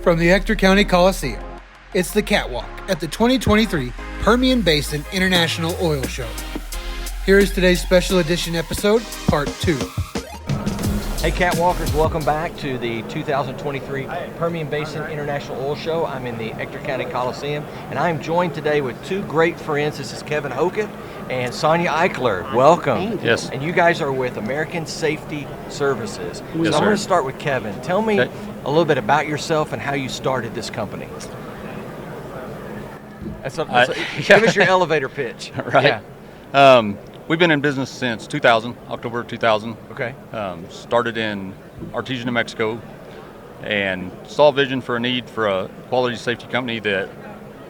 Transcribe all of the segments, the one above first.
from the Ector County Coliseum. It's the Catwalk at the 2023 Permian Basin International Oil Show. Here is today's special edition episode, Part 2. Hey Catwalkers, welcome back to the 2023 Permian Basin International Oil Show. I'm in the Ector County Coliseum, and I'm joined today with two great friends. This is Kevin Hockett and Sonia Eichler. Welcome. Thank you. Yes. And you guys are with American Safety Services. Yes, so I'm sir. going to start with Kevin. Tell me a little bit about yourself and how you started this company. Give us your elevator pitch. Right. Yeah. We've been in business since 2000, October 2000. Okay. Started in Artesia, New Mexico, and saw a vision for a need for a quality safety company that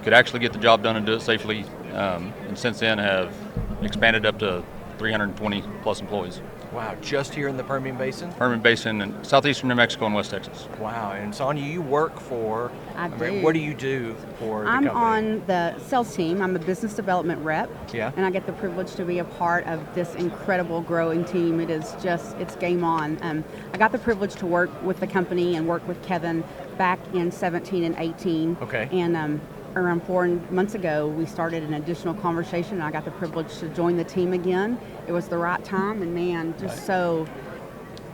could actually get the job done and do it safely. And since then have expanded up to 320 plus employees. Wow, just here in the Permian Basin? Permian Basin in southeastern New Mexico and West Texas. Wow, and Sonia, you work for, do. What do you do for the I'm company? on the sales team. I'm a business development rep. Yeah. And I get the privilege to be a part of this incredible growing team. It's game on. I got the privilege to work with the company and work with Kevin back in 17 and 18. Okay. And around 4 months ago, we started an additional conversation, and I got the privilege to join the team again. It was the right time, and man,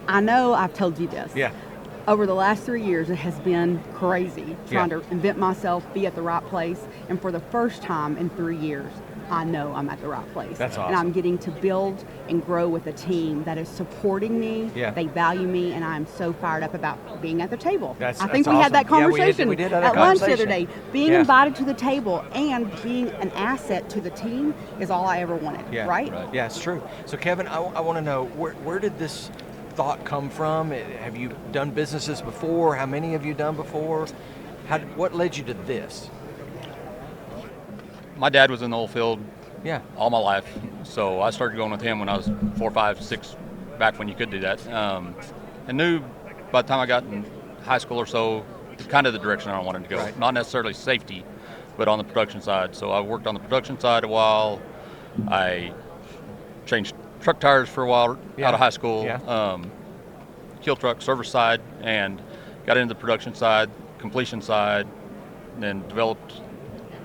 I know I've told you this. Yeah. Over the last 3 years, it has been crazy trying Yeah. to invent myself, be at the right place, and for the first time in 3 years, I know I'm at the right place. That's awesome. And I'm getting to build and grow with a team that is supporting me. Yeah. They value me, and I'm so fired up about being at the table. That's I think awesome. we had that Yeah, we did- conversation we did have that at lunch the other conversation. day. Being Yeah. invited to the table and being an asset to the team is all I ever wanted, Yeah. right? Yeah, it's true. So Kevin, I want to know, where did this thought come from? Have you done businesses before? How many have you done before? What led you to this? My dad was in the oil field Yeah. all my life, so I started going with him when I was 4, 5, 6, back when you could do that. And knew by the time I got in high school or so, kind of the direction I wanted to go. Right. Not necessarily safety, but on the production side. So I worked on the production side a while. I changed truck tires for a while out of high school. Yeah. Kill truck service side, and got into the production side, completion side, and then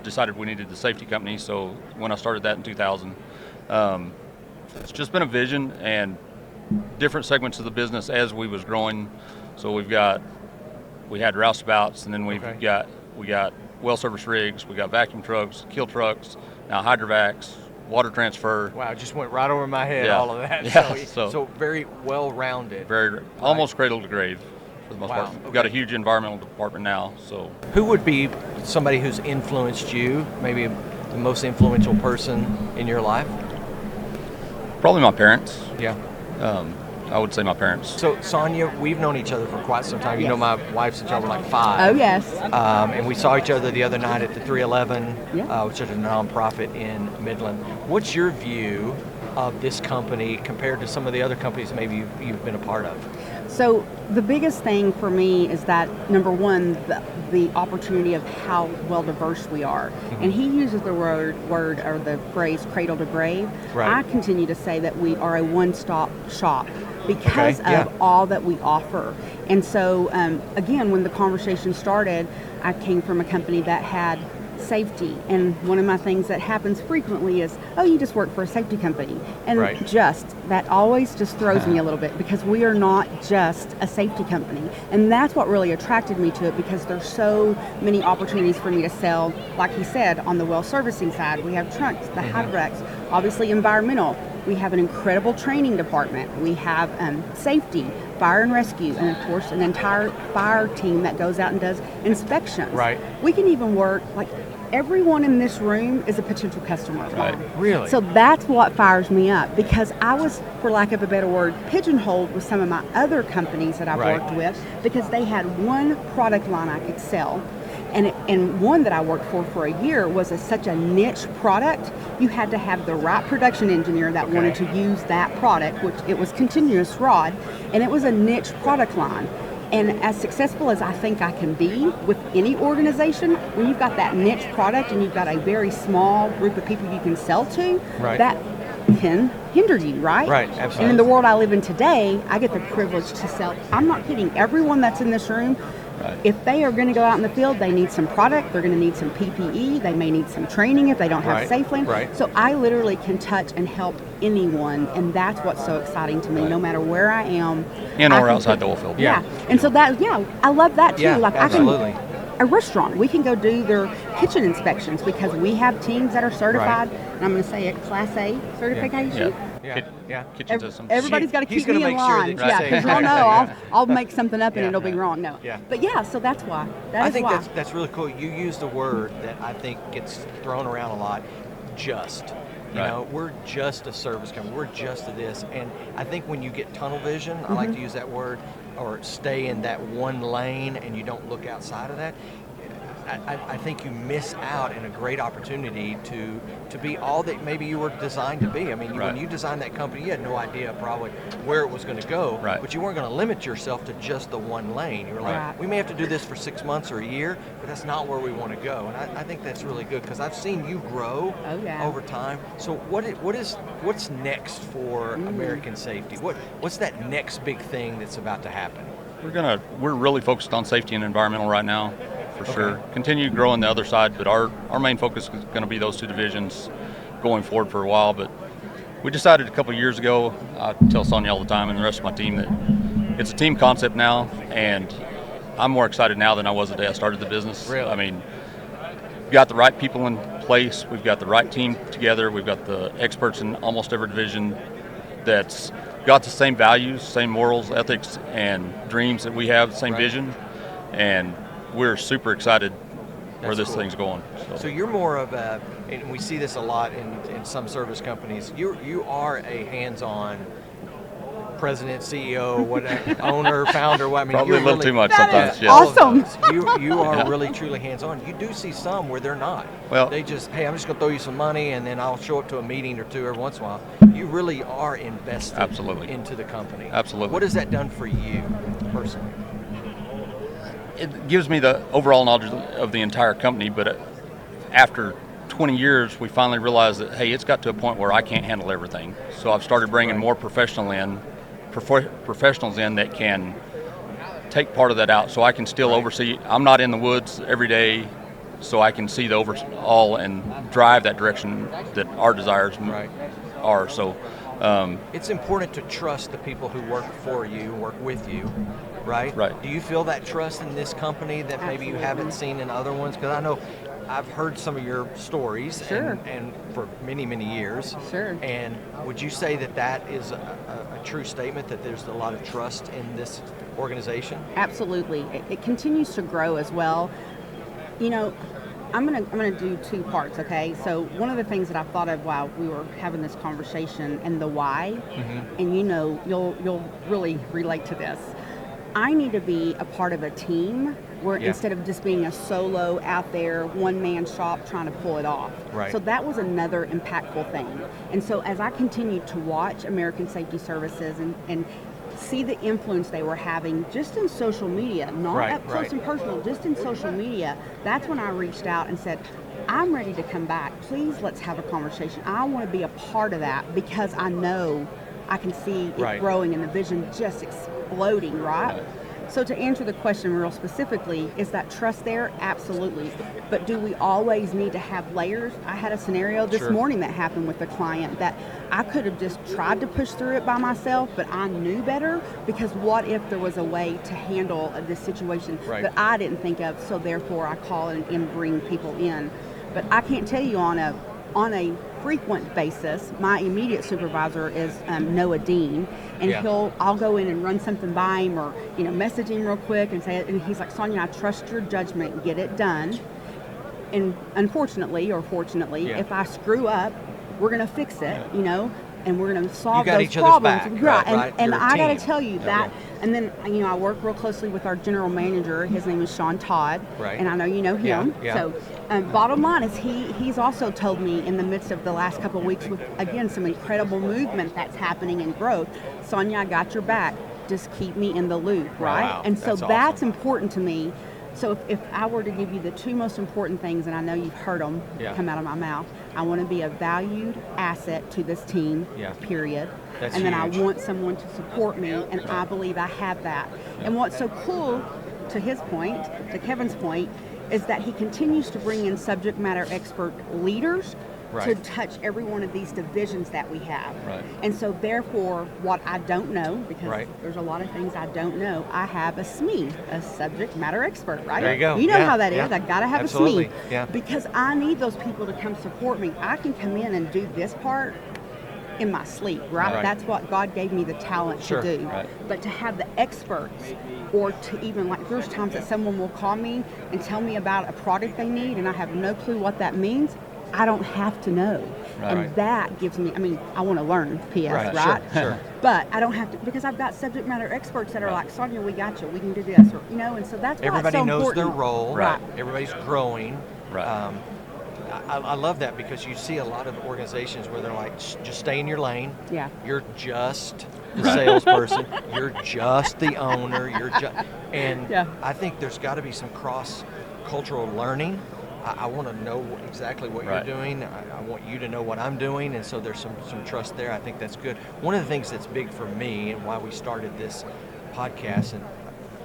decided we needed the safety company. So when I started that in 2000, it's just been a vision and different segments of the business as we was growing. So we had roustabouts, and then we got well service rigs, we got vacuum trucks, kill trucks, now hydrovacs, water transfer. Wow, it just went right over my head, Yeah. all of that. Yeah, So very well-rounded. Very almost cradle to grave for the most Wow, part. We've okay. got a huge environmental department now. So Who would be somebody who's influenced you, maybe the most influential person in your life? probably my parents. Yeah. I would say my parents. So, Sonia, we've known each other for quite some time. You Yes. know my wife since y'all were like 5. Oh, yes. And we saw each other the other night at the 311, Yeah. which is a nonprofit in Midland. What's your view of this company compared to some of the other companies maybe you've been a part of? So the biggest thing for me is that, number one, the opportunity of how well diverse we are. Mm-hmm. And he uses the word or the phrase cradle to grave. Right. I continue to say that we are a one-stop shop because Okay, yeah. of all that we offer. And so, again, when the conversation started, I came from a company that had safety, and one of my things that happens frequently is, oh, you just work for a safety company, and Right. that always just throws me a little bit, because we are not just a safety company, and that's what really attracted me to it, because there's so many opportunities for me to sell. Like he said, on the well servicing side, we have trucks, the hydrovacs, obviously environmental. We have an incredible training department. We have safety, fire and rescue, and of course an entire fire team that goes out and does inspections. Right. We can even work, like, everyone in this room is a potential customer of mine. Really? So that's what fires me up, because I was, for lack of a better word, pigeonholed with some of my other companies that I've Right. worked with, because they had one product line I could sell. And one that I worked for a year was such a niche product. You had to have the right production engineer that wanted to use that product, which it was continuous rod, and it was a niche product line. And as successful as I think I can be with any organization, when you've got that niche product and you've got a very small group of people you can sell to, Right. that can hinder you, right? Right, absolutely. And in the world I live in today, I get the privilege to sell. I'm not kidding. Everyone that's in this room, Right. If they are going to go out in the field, they need some product, they're going to need some PPE, they may need some training if they don't have safe land. Right. So I literally can touch and help anyone, and that's what's so exciting to me, no matter where I am. In I or can outside put- the oil field. Yeah. And so that, I love that too. Yeah, like absolutely. a restaurant, we can go do their kitchen inspections because we have teams that are certified, and I'm going to say it, Class A certification. Yeah. Kitchen systems. Everybody's got to He's keep me gonna in make sure line. that you Yeah, say because it you'll correctly, know yeah. I'll make something up and Yeah, it'll be yeah. wrong. No. Yeah. But yeah, so that's why. I think why. that's really cool. You used a word that I think gets thrown around a lot, just. You Right. know, we're just a service company. We're just a this. And I think when you get tunnel vision, I like to use that word, or stay in that one lane and you don't look outside of that, I think you miss out in a great opportunity to be all that maybe you were designed to be. I mean, when Right. you designed that company, you had no idea probably where it was going to go, Right. but you weren't going to limit yourself to just the one lane. You were like, Right. we may have to do this for 6 months or a year, but that's not where we want to go. And I think that's really good because I've seen you grow Oh, yeah. over time. So what's next for American safety? What's that next big thing that's about to happen? We're really focused on safety and environmental right now, for sure. Continue growing the other side, but our main focus is going to be those two divisions going forward for a while. But we decided a couple of years ago, I tell Sonia all the time and the rest of my team that it's a team concept now, and I'm more excited now than I was the day I started the business. Really? I mean, we've got the right people in place, we've got the right team together, we've got the experts in almost every division that's got the same values, same morals, ethics, and dreams that we have, same Right. vision, and we're super excited where That's this cool. thing's going. So you're more of a, and we see this a lot in some service companies, you are a hands-on president, CEO, owner, founder. I mean, Probably you're a little really, too much That sometimes. is Yeah. all of awesome. those. You are Yeah. really truly hands-on. You do see some where they're not. Well- they just, hey, I'm just going to throw you some money and then I'll show up to a meeting or two every once in a while. You really are invested Absolutely. into the company. Absolutely. What has that done for you personally? It gives me the overall knowledge of the entire company, but after 20 years, we finally realized that, hey, it's got to a point where I can't handle everything. So I've started bringing Right. more professionals in that can take part of that out, so I can still Right. oversee. I'm not in the woods every day, so I can see the overall and drive that direction that our desires Right. are. So It's important to trust the people who work for you, work with you, right? Right. Do you feel that trust in this company that maybe you haven't seen in other ones? Because I know I've heard some of your stories Sure. and for many, many years. Sure. And would you say that that is a true statement, that there's a lot of trust in this organization? Absolutely. It continues to grow as well. You know, I'm gonna do two parts, okay? So one of the things that I thought of while we were having this conversation and the why, and you know, you'll really relate to this. I need to be a part of a team where Yeah. instead of just being a solo out there, one-man shop trying to pull it off. Right. So that was another impactful thing. And so as I continued to watch American Safety Services and see the influence they were having just in social media, not Right, up close right. and personal, just in social media, that's when I reached out and said, I'm ready to come back. Please, let's have a conversation. I want to be a part of that because I know I can see it Right. growing and the vision just exploding, right? So to answer the question real specifically, is that trust there? Absolutely. But do we always need to have layers? I had a scenario this Sure. morning that happened with a client that I could have just tried to push through it by myself, but I knew better, because what if there was a way to handle this situation Right. that I didn't think of, so therefore I call and bring people in. But I can't tell you on a frequent basis, my immediate supervisor is Noah Dean, and Yeah. I'll go in and run something by him, or message him real quick and say it, and he's like, Sonia, I trust your judgment, get it done. And unfortunately or fortunately, Yeah. if I screw up, we're gonna fix it, and we're gonna solve got those each other's problems. back, right? right? And You're a I gotta team. tell you that. And then I work real closely with our general manager. His name is Sean Todd, Right. and I know you know him. Yeah. So bottom line is he's also told me in the midst of the last couple of weeks with, again, some incredible movement that's happening and growth, Sonia, I got your back. Just keep me in the loop, right? Wow, And so that's that's awesome. important to me. So if I were to give you the two most important things, and I know you've heard them Yeah. come out of my mouth, I want to be a valued asset to this team, Yeah. period. That's and then huge. I want someone to support me, and I believe I have that. And what's so cool to his point, to Kevin's point, is that he continues to bring in subject matter expert leaders to touch every one of these divisions that we have. Right. And so therefore, what I don't know, because there's a lot of things I don't know, I have a SME, a subject matter expert, right? There you go. You know how that is. I gotta have a SME. Yeah. Because I need those people to come support me. I can come in and do this part in my sleep, right? That's what God gave me the talent to do. Right. But to have the experts, or to even, like, there's times that someone will call me and tell me about a product they need and I have no clue what that means. I don't have to know. And that gives me, I mean, I want to learn, P.S., right? Sure. But I don't have to, because I've got subject matter experts that are like, Sonia, we got you, we can do this, or, you know, and so that's why Everybody it's so knows important. their role. Right. Everybody's growing. Right. I love that, because you see a lot of organizations where they're like, just stay in your lane. Yeah. You're just the salesperson. You're just the owner. And I think there's got to be some cross-cultural learning. I want to know exactly what you're doing. I want you to know what I'm doing, and so there's some trust there. I think that's good. One of the things that's big for me, and why we started this podcast and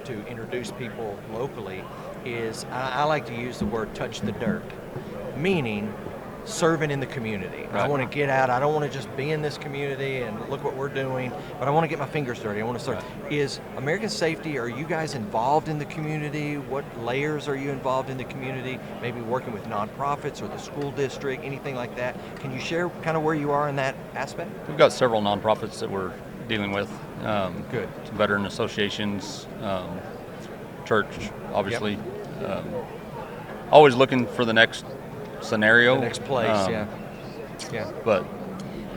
to introduce people locally, is I like to use the word touch the dirt, meaning serving in the community. I want to get out. I don't want to just be in this community and look what we're doing, but I want to get my fingers dirty. I want to serve. Is American Safety, are you guys involved in the community? What layers are you involved in the community? Maybe working with nonprofits or the school district, anything like that? Can you share kind of where you are in that aspect? We've got several nonprofits that we're dealing with. Good. Some veteran associations, church, obviously. Always looking for the next scenario. The next place, yeah. But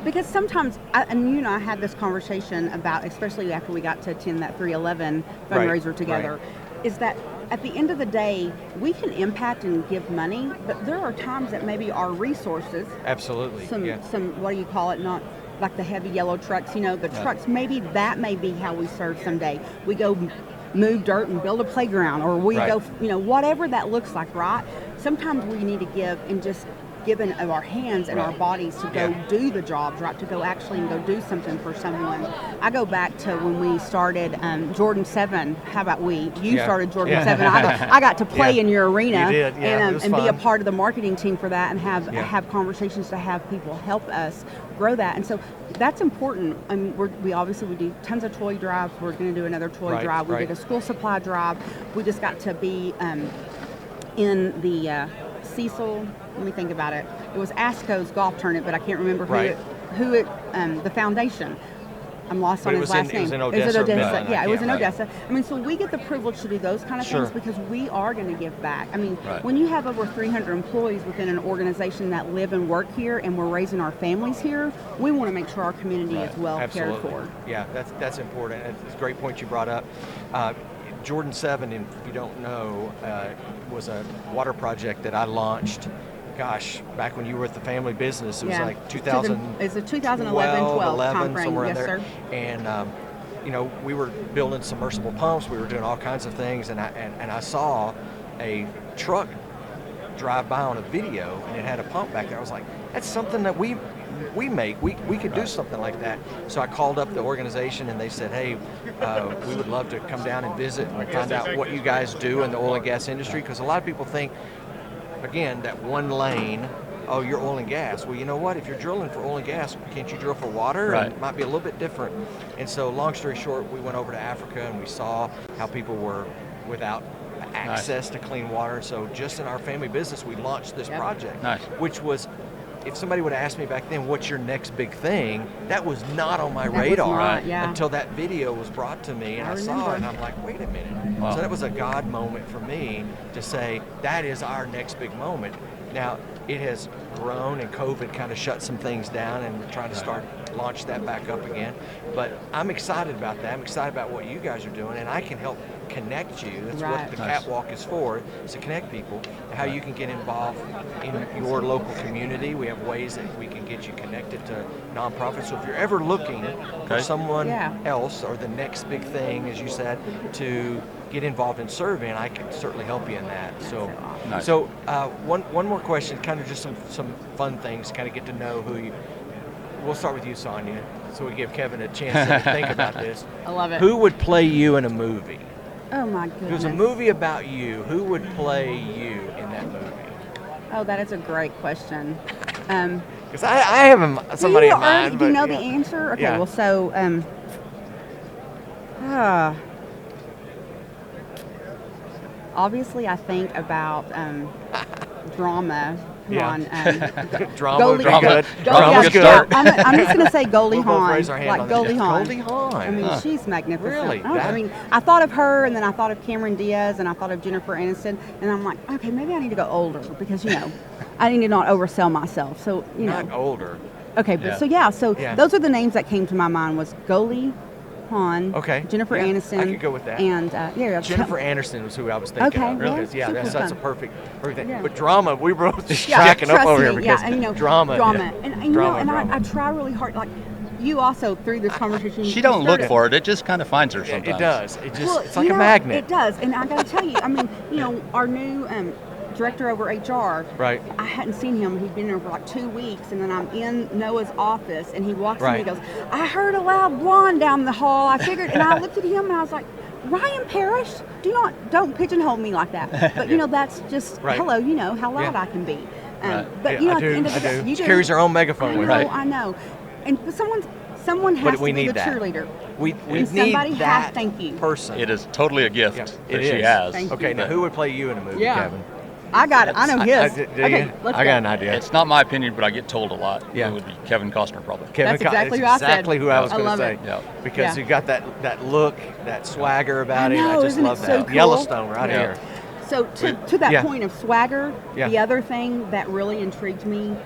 because sometimes, and you and I had this conversation about, especially after we got to attend that 311 fundraiser together, is that at the end of the day, we can impact and give money, but there are times that maybe our resources, some what do you call it, not like the heavy yellow trucks, you know, the trucks, maybe that may be how we serve someday. We go move dirt and build a playground, or we go, you know, whatever that looks like, right? Sometimes we need to give and just given of our hands and our bodies to go do the jobs, right? To go actually and go do something for someone. I go back to when we started Jordan 7. How about we? You started Jordan 7. I got to play in your arena and be a part of the marketing team for that, and have conversations to have people help us grow that. And so that's important. I mean, we obviously do tons of toy drives. We're going to do another toy drive. We did a school supply drive. We just got to be in the Cecil. Let me think about it. It was ASCO's golf tournament, but I can't remember the foundation. I'm lost on his last name. It was in Odessa. It was in Odessa. I mean, so we get the privilege to do those kind of things because we are going to give back. I mean, when you have over 300 employees within an organization that live and work here, and we're raising our families here, we want to make sure our community is well cared for. Yeah, that's important. It's a great point you brought up. Jordan 7, if you don't know, was a water project that I launched. Gosh, back when you were at the family business, it was like 2000. It's a 2011-12 time frame, somewhere in yes, there. sir. And you know, we were building submersible pumps. We were doing all kinds of things, and I saw a truck drive by on a video, and it had a pump back there. I was like, that's something that we make. We could do something like that. So I called up the organization, and they said, hey, we would love to come down and visit and find out what you guys do in the oil and gas industry, because a lot of people think, again, that one lane, oh, you're oil and gas. Well, you know what? If you're drilling for oil and gas, can't you drill for water? Right. And it might be a little bit different. And so, long story short, we went over to Africa and we saw how people were without access to clean water. So just in our family business, we launched this project, which was, if somebody would have asked me back then, what's your next big thing? That was not on my radar until that video was brought to me, and I saw it, and I'm like, wait a minute. Wow. So that was a God moment for me to say, that is our next big moment. Now, it has grown, and COVID kind of shut some things down, and we're trying to launch that back up again. But I'm excited about that. I'm excited about what you guys are doing, and I can help connect you. That's what the Catwalk is for, is to connect people, how you can get involved in your local community. We have ways that we can get you connected to nonprofits. So if you're ever looking for someone else, or the next big thing, as you said, to get involved in serving, I can certainly help you in that. So, one more question, kind of just some fun things, kind of get to know who you. We'll start with you, Sonia, so we give Kevin a chance to think about this. I love it. Who would play you in a movie? Oh my If it goodness. was a movie about you, who would play you in that movie? Oh, that is a great question. Because I have somebody in mind. Do you know but, the answer? Okay, Yeah. well, so, obviously I think about drama. Come Yeah. on. Drama would be Goldie- good. Goldie- Drama's yeah, good. yeah, I'm just going to say Goldie We'll both Hawn. raise our hand Like on that. Goldie Hawn. Goldie Hawn. I mean, she's magnificent. Really? I mean, I thought of her, and then I thought of Cameron Diaz, and I thought of Jennifer Aniston, and I'm like, okay, maybe I need to go older because, I need to not oversell myself. So, Not older. Okay, but Yeah. so Yeah. those are the names that came to my mind was Goldie Hawn, Okay. Jennifer Yeah, Aniston. I could go with that. And Jennifer Anderson was who I was thinking Okay, of. really? Yeah, Super that's a fun. perfect thing. Yeah. But drama, we were both just Yeah, checking up trust over me, here because drama. drama, yeah. and Drama. I try really hard. Like you also through this conversation. She you don't look started- for it. It just kind of finds her It sometimes. does. It just Well, it's like a magnet. It does, and I got to tell you, I mean, our new director over HR. Right. I hadn't seen him. He'd been there for like 2 weeks, and then I'm in Noah's office, and he walks in and he Right. goes, "I heard a loud blonde down the hall." I figured, and I looked at him and I was like, "Ryan Parrish, don't pigeonhole me like that." But that's just Right. hello. You know how loud Yeah. I can be. Right. But Yeah, at I the do. end of the day, you She do. carries her own megaphone with her. Right. I know. And but someone has But to we be need the that. cheerleader. We And need somebody has- that thank you. person. It is totally a gift Yeah, that it she is. has. Thank you. Okay, now who would play you in a movie, Yeah. Kevin? I got it. I know his. Do Okay, you? let's I go. got an idea. It's not my opinion, but I get told a lot. Yeah. It would be Kevin Costner, probably. Kevin That's Co- exactly it's who I said. exactly who I was I going to love say. it. Yeah. Because Yeah. you got that look, that swagger about I him. I know, just isn't it love so that. cool? Yellowstone right Yeah. here. So to that Yeah. point of swagger, Yeah. the other thing that really intrigued me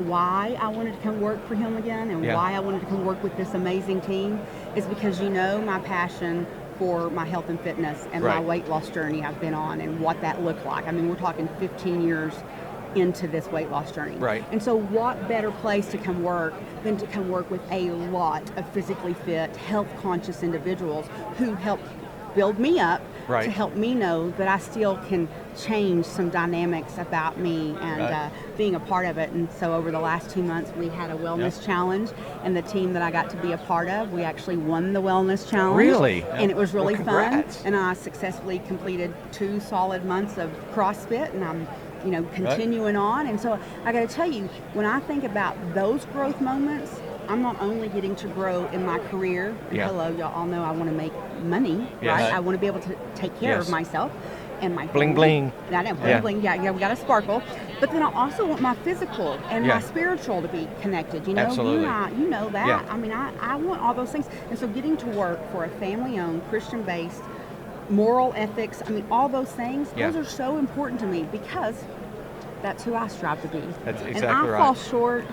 why I wanted to come work for him again and Yeah. why I wanted to come work with this amazing team is because my passion for my health and fitness and my Right. weight loss journey I've been on and what that looked like. I mean, we're talking 15 years into this weight loss journey. Right. And so what better place to come work than to come work with a lot of physically fit, health conscious individuals who help build me up Right. to help me know that I still can change some dynamics about me and Right. being a part of it. And so over the last 2 months, we had a wellness challenge, and the team that I got to be a part of, we actually won the wellness challenge. Really? And it was really Well, fun. congrats. And I successfully completed 2 solid months of CrossFit, and I'm continuing on. And so I got to tell you, when I think about those growth moments, I'm not only getting to grow in my career. And Yeah. hello, y'all all know I want to make money, Yes. right? Right. I want to be able to take care Yes. of myself and my Bling, family. bling. I know, bling Yeah. bling. Yeah, we got to sparkle. But then I also want my physical and Yeah. my spiritual to be connected. Absolutely. You know that. Yeah. I mean, I want all those things. And so getting to work for a family-owned, Christian-based, moral ethics, I mean, all those things, Yeah. those are so important to me because that's who I strive to be. That's And exactly I right. fall short.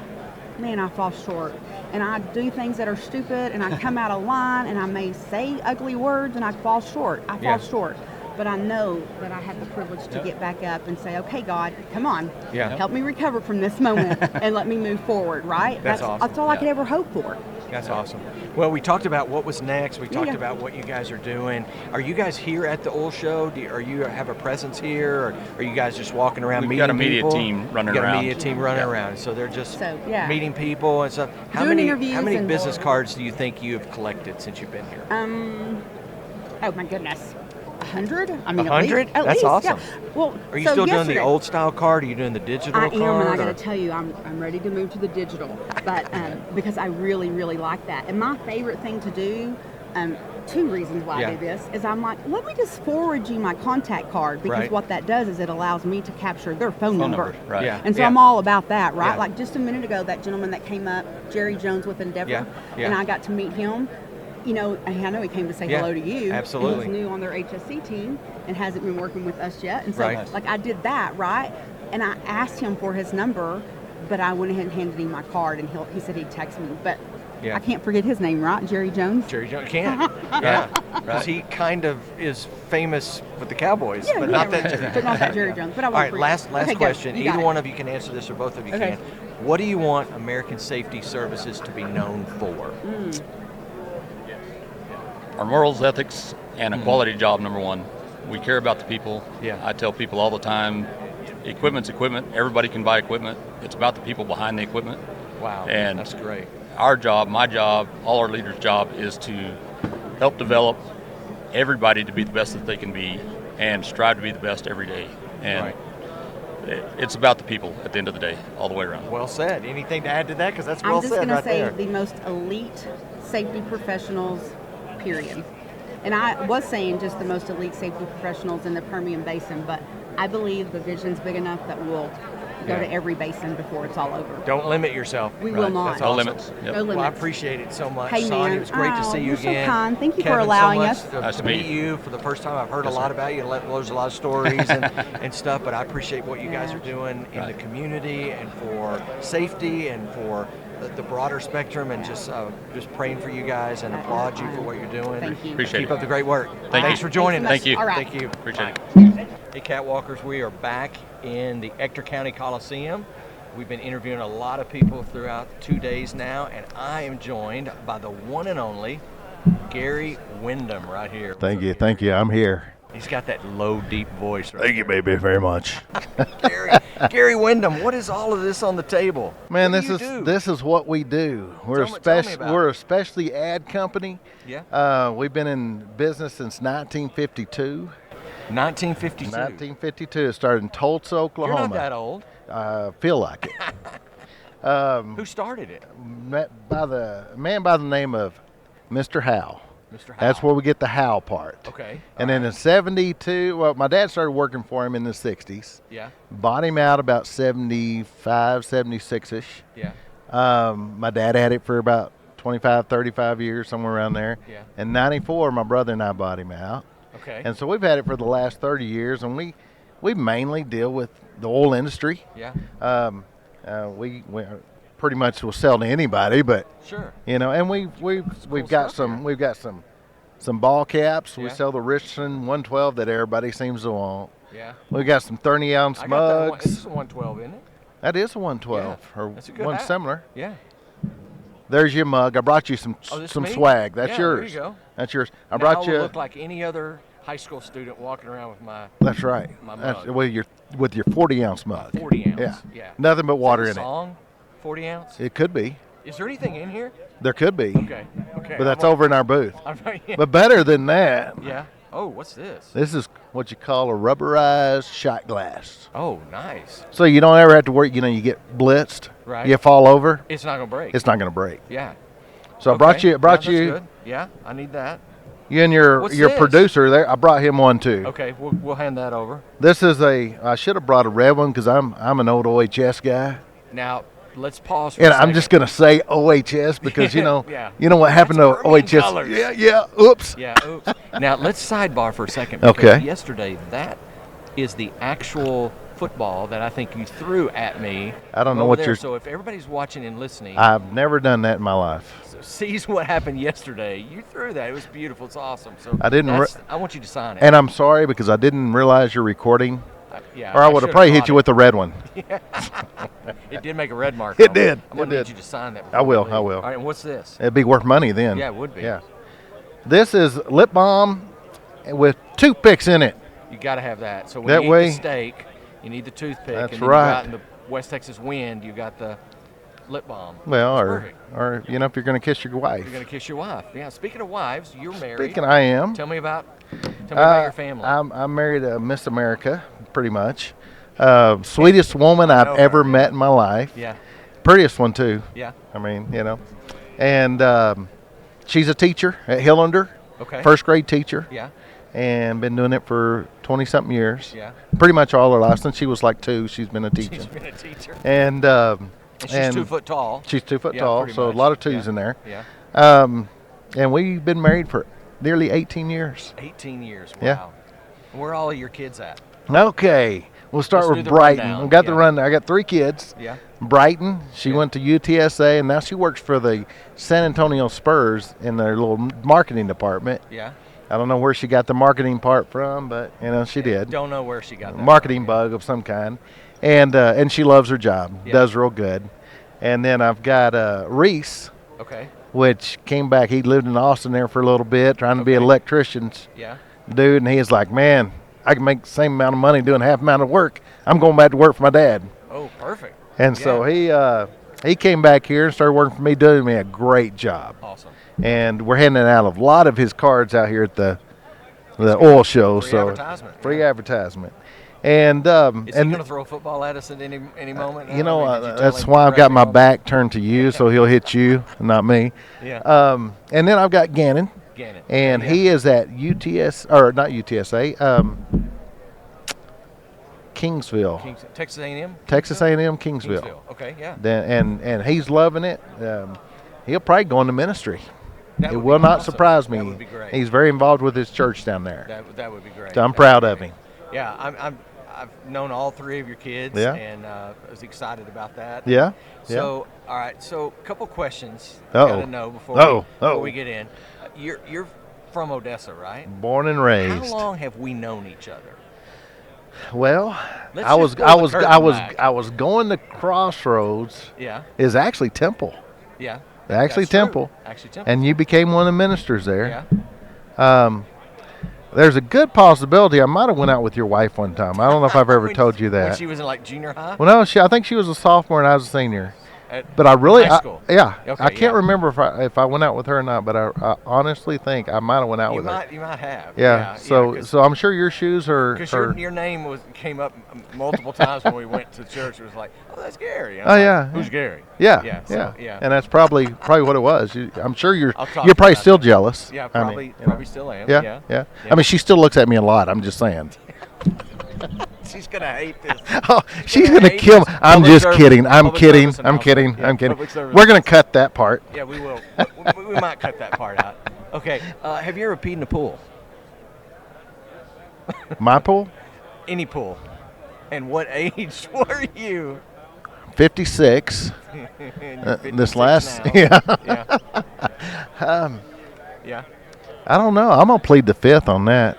Man, I fall short. And I do things that are stupid, and I come out of line, and I may say ugly words, and I fall short. I fall Yeah. short. But I know that I have the privilege to get back up and say, okay, God, come on. Yeah. Help me recover from this moment and let me move forward, right? That's awesome. That's all I Yeah. could ever hope for. That's awesome. Well, we talked about what was next. We talked Yeah. about what you guys are doing. Are you guys here at the oil show? Are you have a presence here? Or are you guys just walking around We've meeting got a media people? team running You got around. a media team running Yeah. around. So they're just So, yeah. meeting people and stuff. How Doing many interviews and- business cards do you think you have collected since you've been here? Oh my goodness. 100? I mean, 100? At That's least, awesome. Yeah. Well, Are you so still doing yesterday- the old style card? Are you doing the digital I card? am, and I got or- to tell you, I'm ready to move to the digital, but because I really, really like that. And my favorite thing to do, 2 reasons why Yeah. I do this, is I'm like, let me just forward you my contact card, because Right. what that does is it allows me to capture their phone number. Right. Yeah. And so I'm all about that, right? Yeah. Like just a minute ago, that gentleman that came up, Jerry Jones with Endeavor, Yeah, yeah. and I got to meet him. And I know he came to say Yeah, hello to you. absolutely. And he's new on their HSC team and hasn't been working with us yet. And so, Right. like, I did that, right? And I asked him for his number, but I went ahead and handed him my card, and he said he'd text me. But Yeah. I can't forget his name, right? Jerry Jones. Jerry Jones can't. Yeah. Because he kind of is famous with the Cowboys, but not that Jerry But not that Jerry Jones. But I All won't right, forget. last Okay, go. question. You got Either it. one of you can answer this, or both of you Okay. can. What do you want American Safety Services to be known for? Our morals, ethics, and a quality job, number one. We care about the people. Yeah. I tell people all the time, equipment's equipment. Everybody can buy equipment. It's about the people behind the equipment. Wow, And that's great. Our job, my job, all our leaders' job is to help develop everybody to be the best that they can be and strive to be the best every day. And Right. it's about the people at the end of the day, all the way around. Well said. Anything to add to that? Because that's I'm well just said going to right say there. the most elite safety professionals, period. And I was saying just the most elite safety professionals in the Permian Basin, but I believe the vision's big enough that we'll go to every basin before it's all over. Don't limit yourself. We will not. That's No awesome. limits. Yep. No Well, I limits. appreciate it so much, Hey, Sonia. man. It was great to see you you're so again. kind. Thank you for Kevin, allowing so us. much Nice to to meet meet you. you for the first time. I've heard Yes, a lot sir. about you. There's a lot of stories and stuff, but I appreciate what you guys are doing in the community and for safety and for the broader spectrum, and just praying for you guys and applaud you for what you're doing. Thank you. Appreciate Keep it. up the great work. Thank Thanks you. for joining Thanks us. so much. Thank you. All right. Thank you. Appreciate it. Hey, Catwalkers, we are back in the Ector County Coliseum. We've been interviewing a lot of people throughout 2 days now, and I am joined by the one and only Gary Wyndham right here. Thank you. I'm here. He's got that low, deep voice. Right Thank you, baby, very much. Gary Wyndham, what is all of this on the table? Man, What this do you do? this is what we do. We're Tell me about we're it. a specialty ad company. Yeah. We've been in business since 1952. 1952. 1952. It started in Tulsa, You're Oklahoma. not that old. Feel like it. Who started it? Met by the man by the name of Mr. Howe. Mr. Howe. That's where we get the Howe part. Okay. And then in 72, well, my dad started working for him in the 60s. Yeah. Bought him out about 75, 76-ish. Yeah. My dad had it for about 25, 35 years, somewhere around there. Yeah. In 94, my brother and I bought him out. Okay. And so we've had it for the last 30 years, and we mainly deal with the oil industry. Yeah. We pretty much will sell to anybody, but Sure. you know, and we've got stuff here. we've got some ball caps. We Yeah. sell the Richardson 112 that everybody seems to want. Yeah. We got some 30-ounce I got that one. mugs. This is a 112, isn't it? That is a 112 Yeah, or that's a good one hat. similar. Yeah. There's your mug. I brought you some Oh, this some me? swag. That's Yeah, yours. there you go. That's yours. I Now brought I will you. look like any other high school student walking around with my That's right. my That's mug. with your 40-ounce mug. 40 ounce. Yeah. Yeah. Nothing but water Is in that a song? 40 ounce? it. It could be. Is there anything in here? There could be. Okay. Okay. But that's over in our booth. yeah. But better than that, Yeah. Oh, what's this? this is what you call a rubberized shot glass. Oh, nice. So you don't ever have to worry. You know, you get blitzed. Right. You fall over. It's not gonna break. It's not going to break. Yeah. So I Okay. brought you. Yeah, that's you. good. Yeah, I need that. You and your What's your this? producer there. I brought him one too. Okay, we'll hand that over. This is I should have brought a red one because I'm an old OHS guy. Now, let's pause for And a I'm second. just gonna say OHS because you know Yeah. you know what happened That's to Permian OHS. colors. Yeah. Oops. Yeah, oops. Now, let's sidebar for a second. Because Okay. yesterday, that is the actual football that I think you threw at me. I don't know over what there. you're- So if everybody's watching and listening, I've never done that in my life. sees what happened yesterday, you threw that. It was beautiful. It's awesome. So I didn't re- I want you to sign it. And I'm sorry because I didn't realize you're recording, Yeah, or I would have should've probably hit caught you it. with the red one. It did make a red mark. It on did. I'm gonna It need did. you to sign that. I will, before I we leave. will. All right. And what's this? It'd be worth money then. Yeah, it would be. Yeah. This is lip balm with toothpicks in it. You got to have that. So when That you way- eat the steak, you need the toothpick. That's and then right. You got in the West Texas wind, you got the lip balm. Well, That's or perfect. you know, if you're gonna kiss your wife. You're gonna kiss your wife. Yeah. Speaking of wives, you're married. Speaking, I am. Tell me about your family. I'm married to Miss America, pretty much. Sweetest woman I I've know ever her. met in my life. Yeah. Prettiest one too. Yeah. I mean, you know, and she's a teacher at Hillender, Okay. first grade teacher, Yeah. and been doing it for 20-something years. Yeah. Pretty much all her life since she was like 2. She's been a She's teacher, been a teacher. and And she's 2 foot tall. She's 2 foot Yeah, tall, pretty so much. a lot of 2s Yeah. in there. Yeah. And we've been married for nearly 18 years. 18 years. Wow. Yeah. And where are all your kids at? Okay, we'll start Let's do with the Brighton. rundown. We got the Yeah. run. I got 3 kids. Yeah. Brighton, she Yeah. went to UTSA, and now she works for the San Antonio Spurs in their little marketing department. Yeah. I don't know where she got the marketing part from, but you know she did. Don't know where she got that. Marketing from. bug of some kind, and she loves her job. Yeah. Does real good. And then I've got Reese, Okay. which came back. He lived in Austin there for a little bit, trying to be an Okay. electrician's Yeah. dude, and he's like, man, I can make the same amount of money doing half amount of work. I'm going back to work for my dad. Oh, perfect. And so Yeah. he came back here and started working for me, doing me a great job. Awesome. And we're handing out a lot of his cards out here at the the oil show. Free So advertisement. free Yeah. advertisement. And Is he and going to throw a football at us at any moment? you know, I mean, did you tell that's him why I've got my correctly? back turned to you, so he'll hit you, not me. Yeah. And then I've got Gannon, Gannon. and Yeah. he is at UTS, or not UTSA, Kingsville, Texas A&M. Texas A&M, Kingsville. Okay. Yeah. And he's loving it. He'll probably go into ministry. That It would will be not awesome. surprise me. That would be great. He's very involved with his church down there. That would be great. So I'm That proud would of be him. great. Yeah, I've known all three of your kids, Yeah. and I was excited about that. Yeah. So, all right. So, a couple questions Uh-oh. I got to know before Uh-oh. we get in. You're from Odessa, right? Born and raised. How long have we known each other? Well, Let's I was just pull the curtain back. I was going to Crossroads. Yeah. Is actually Temple. Yeah. Actually That's true. Temple. Actually Temple. And you became one of the ministers there. Yeah. There's a good possibility I might have went out with your wife one time. I don't know if I've ever told you When that. she was in like junior high. Well, no, I think she was a sophomore and I was a senior. At But I really, high school. yeah, Okay, I can't yeah. remember if I went out with her or not. But I honestly think I might have went out You with might her. you might have. Yeah. So I'm sure your shoes are. Because are your name came up multiple times when we went to church. It was like, oh, that's Gary. And Oh, I'm like, yeah. Who's Gary? yeah, Yeah, yeah, so, yeah. And that's probably what it was. I'm sure you're I'll talk you're probably about still that. jealous. Yeah, I mean, probably you know. probably still am. Yeah, Yeah. yeah. I mean, she still looks at me a lot. I'm just saying. She's gonna hate this. Oh, she's gonna gonna hate kill me. this I'm public just service- kidding. I'm public kidding. service I'm kidding. announcement. I'm kidding. Public service We're gonna cut that part. Yeah, we will. we might cut that part out. Okay. Have you ever peed in a pool? My pool, Any pool? And what age were you? 56. And you're This 56 last, now. yeah. Yeah. Yeah. I don't know. I'm gonna plead the fifth on that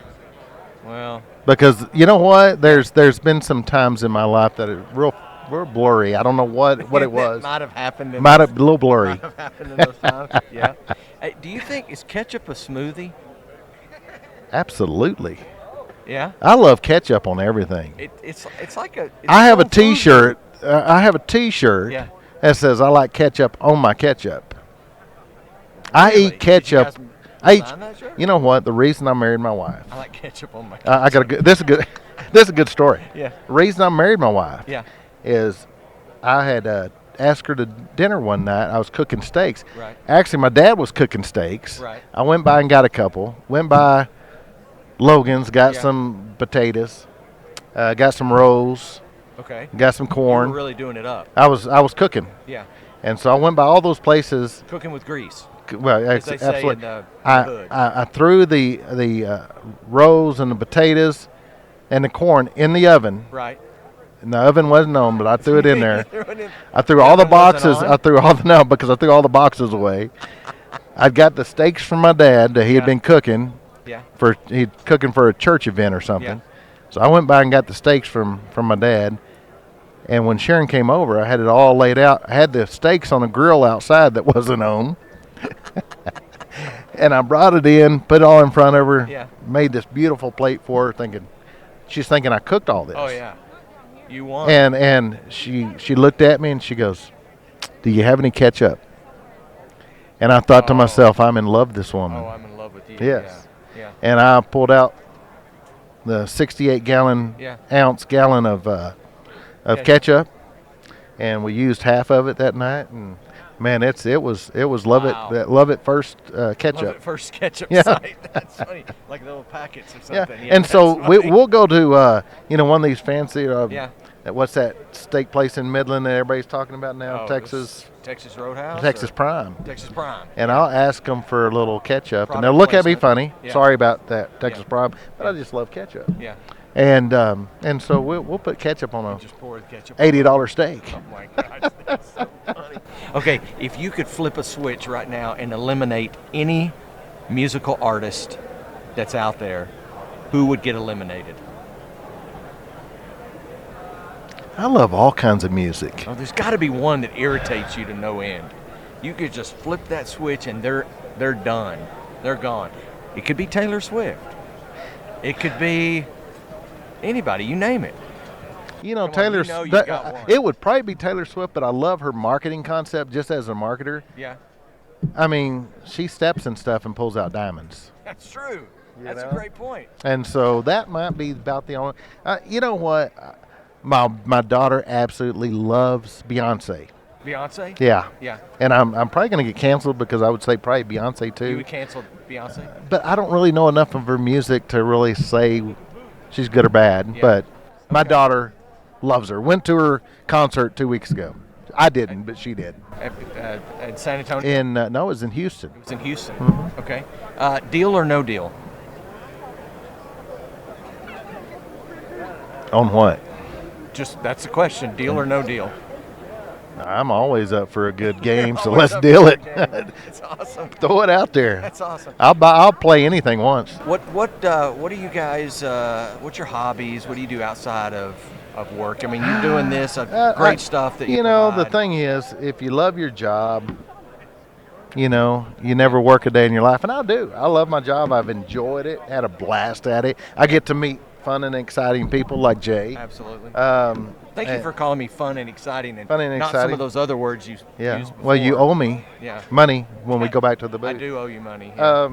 Well. because you know what? There's been some times in my life that are real blurry. I don't know what it that was. might have happened. Might have a little blurry. Might have happened in those times. Yeah. Hey, do you think is ketchup a smoothie? Absolutely. Yeah. I love ketchup on everything. It's like a. It's I have a soul food. T-shirt. I have a T-shirt Yeah. that says I like ketchup on my ketchup. I Really? eat Did you ketchup. guys I eat, design that shirt? you know what? The reason I married my wife. I like ketchup on my. I got a good. This is good. This is a good story. Yeah. The reason I married my wife. Yeah. Is I had asked her to dinner one night. I was cooking steaks. Right. Actually, my dad was cooking steaks. Right. I went by and got a couple. Went by Logan's, got Yeah. some potatoes, got some rolls, Okay. got some You corn. were really doing it up. I was cooking, Yeah. and so I went by all those places. Cooking with grease. Well, As they say in absolutely. the I, hood. I threw the rolls and the potatoes and the corn in the oven. Right. And the oven wasn't on, but I threw it in there. Threw it in. I threw all the oven wasn't boxes. on? I threw all the because I threw all the boxes away. I'd got the steaks from my dad that he had Yeah. been cooking Yeah. he'd cooking for a church event or something. Yeah. So I went by and got the steaks from my dad. And when Sharon came over, I had it all laid out. I had the steaks on a grill outside that wasn't on. And I brought it in, put it all in front of her, Yeah. made this beautiful plate for her, she's thinking I cooked all this. Oh yeah. You won. And she looked at me and she goes, "Do you have any ketchup?" And I thought to Oh. myself, I'm in love with this woman. Oh, I'm in love with you. Yes. Yeah. And I pulled out the 68 Yeah. ounce gallon of Ketchup. ketchup, and we used half of it that night. And man, it was Wow. love it first Love ketchup. it first ketchup Yeah. site. That's funny. Like little packets or Yeah. something. Yeah. And so that's funny. we'll go to one of these fancy Yeah. what's that steak place in Midland that everybody's talking about now? Oh, Texas Texas Roadhouse. Texas or- Prime. Texas Prime. And I'll ask them for a little ketchup, and Product they'll look at me placement. funny. Yeah. Sorry about that, Texas Yeah. Prime, but Yeah. I just love ketchup. Yeah. And so we'll put ketchup on a Just pour the ketchup. $80 steak. Oh my God, that's so funny. Okay, if you could flip a switch right now and eliminate any musical artist that's out there, who would get eliminated? I love all kinds of music. Oh, there's got to be one that irritates you to no end. You could just flip that switch and they're done. They're gone. It could be Taylor Swift. It could be anybody. You name it. You know, Come on, Taylor. you know you got one. It would probably be Taylor Swift, but I love her marketing concept just as a marketer. Yeah, I mean, she steps and stuff and pulls out diamonds. that's true. That's know? a great point. And so that might be about the only. You know what? My daughter absolutely loves Beyonce. Beyonce? Yeah. Yeah. And I'm probably going to get canceled because I would say probably Beyonce You too. would cancel Beyonce? But I don't really know enough of her music to really say she's good or bad. Yeah. But my Okay. daughter loves her. Went to her concert 2 weeks ago. I didn't, but she did. At San Antonio? No, it was in Houston. It was in Houston. Mm-hmm. Okay. Deal or no deal? On what? Just that's the question. Deal or no deal? I'm always up for a good game, so Always let's up deal for a it. game. That's awesome. Throw it out there. That's awesome. I'll play anything once. What do you guys? What's your hobbies? What do you do outside of work? I mean, you're doing this great stuff that you know. provide. The thing is, if you love your job, you know, you never work a day in your life, and I do. I love my job. I've enjoyed it. Had a blast at it. I get to meet fun and exciting people like Jay. Absolutely. Thank you and- for calling me fun and exciting, and Fun and not some exciting. of those other words you Yeah. used before. Well, you owe me Yeah. money when we go back to the booth. I do owe you money. Yeah.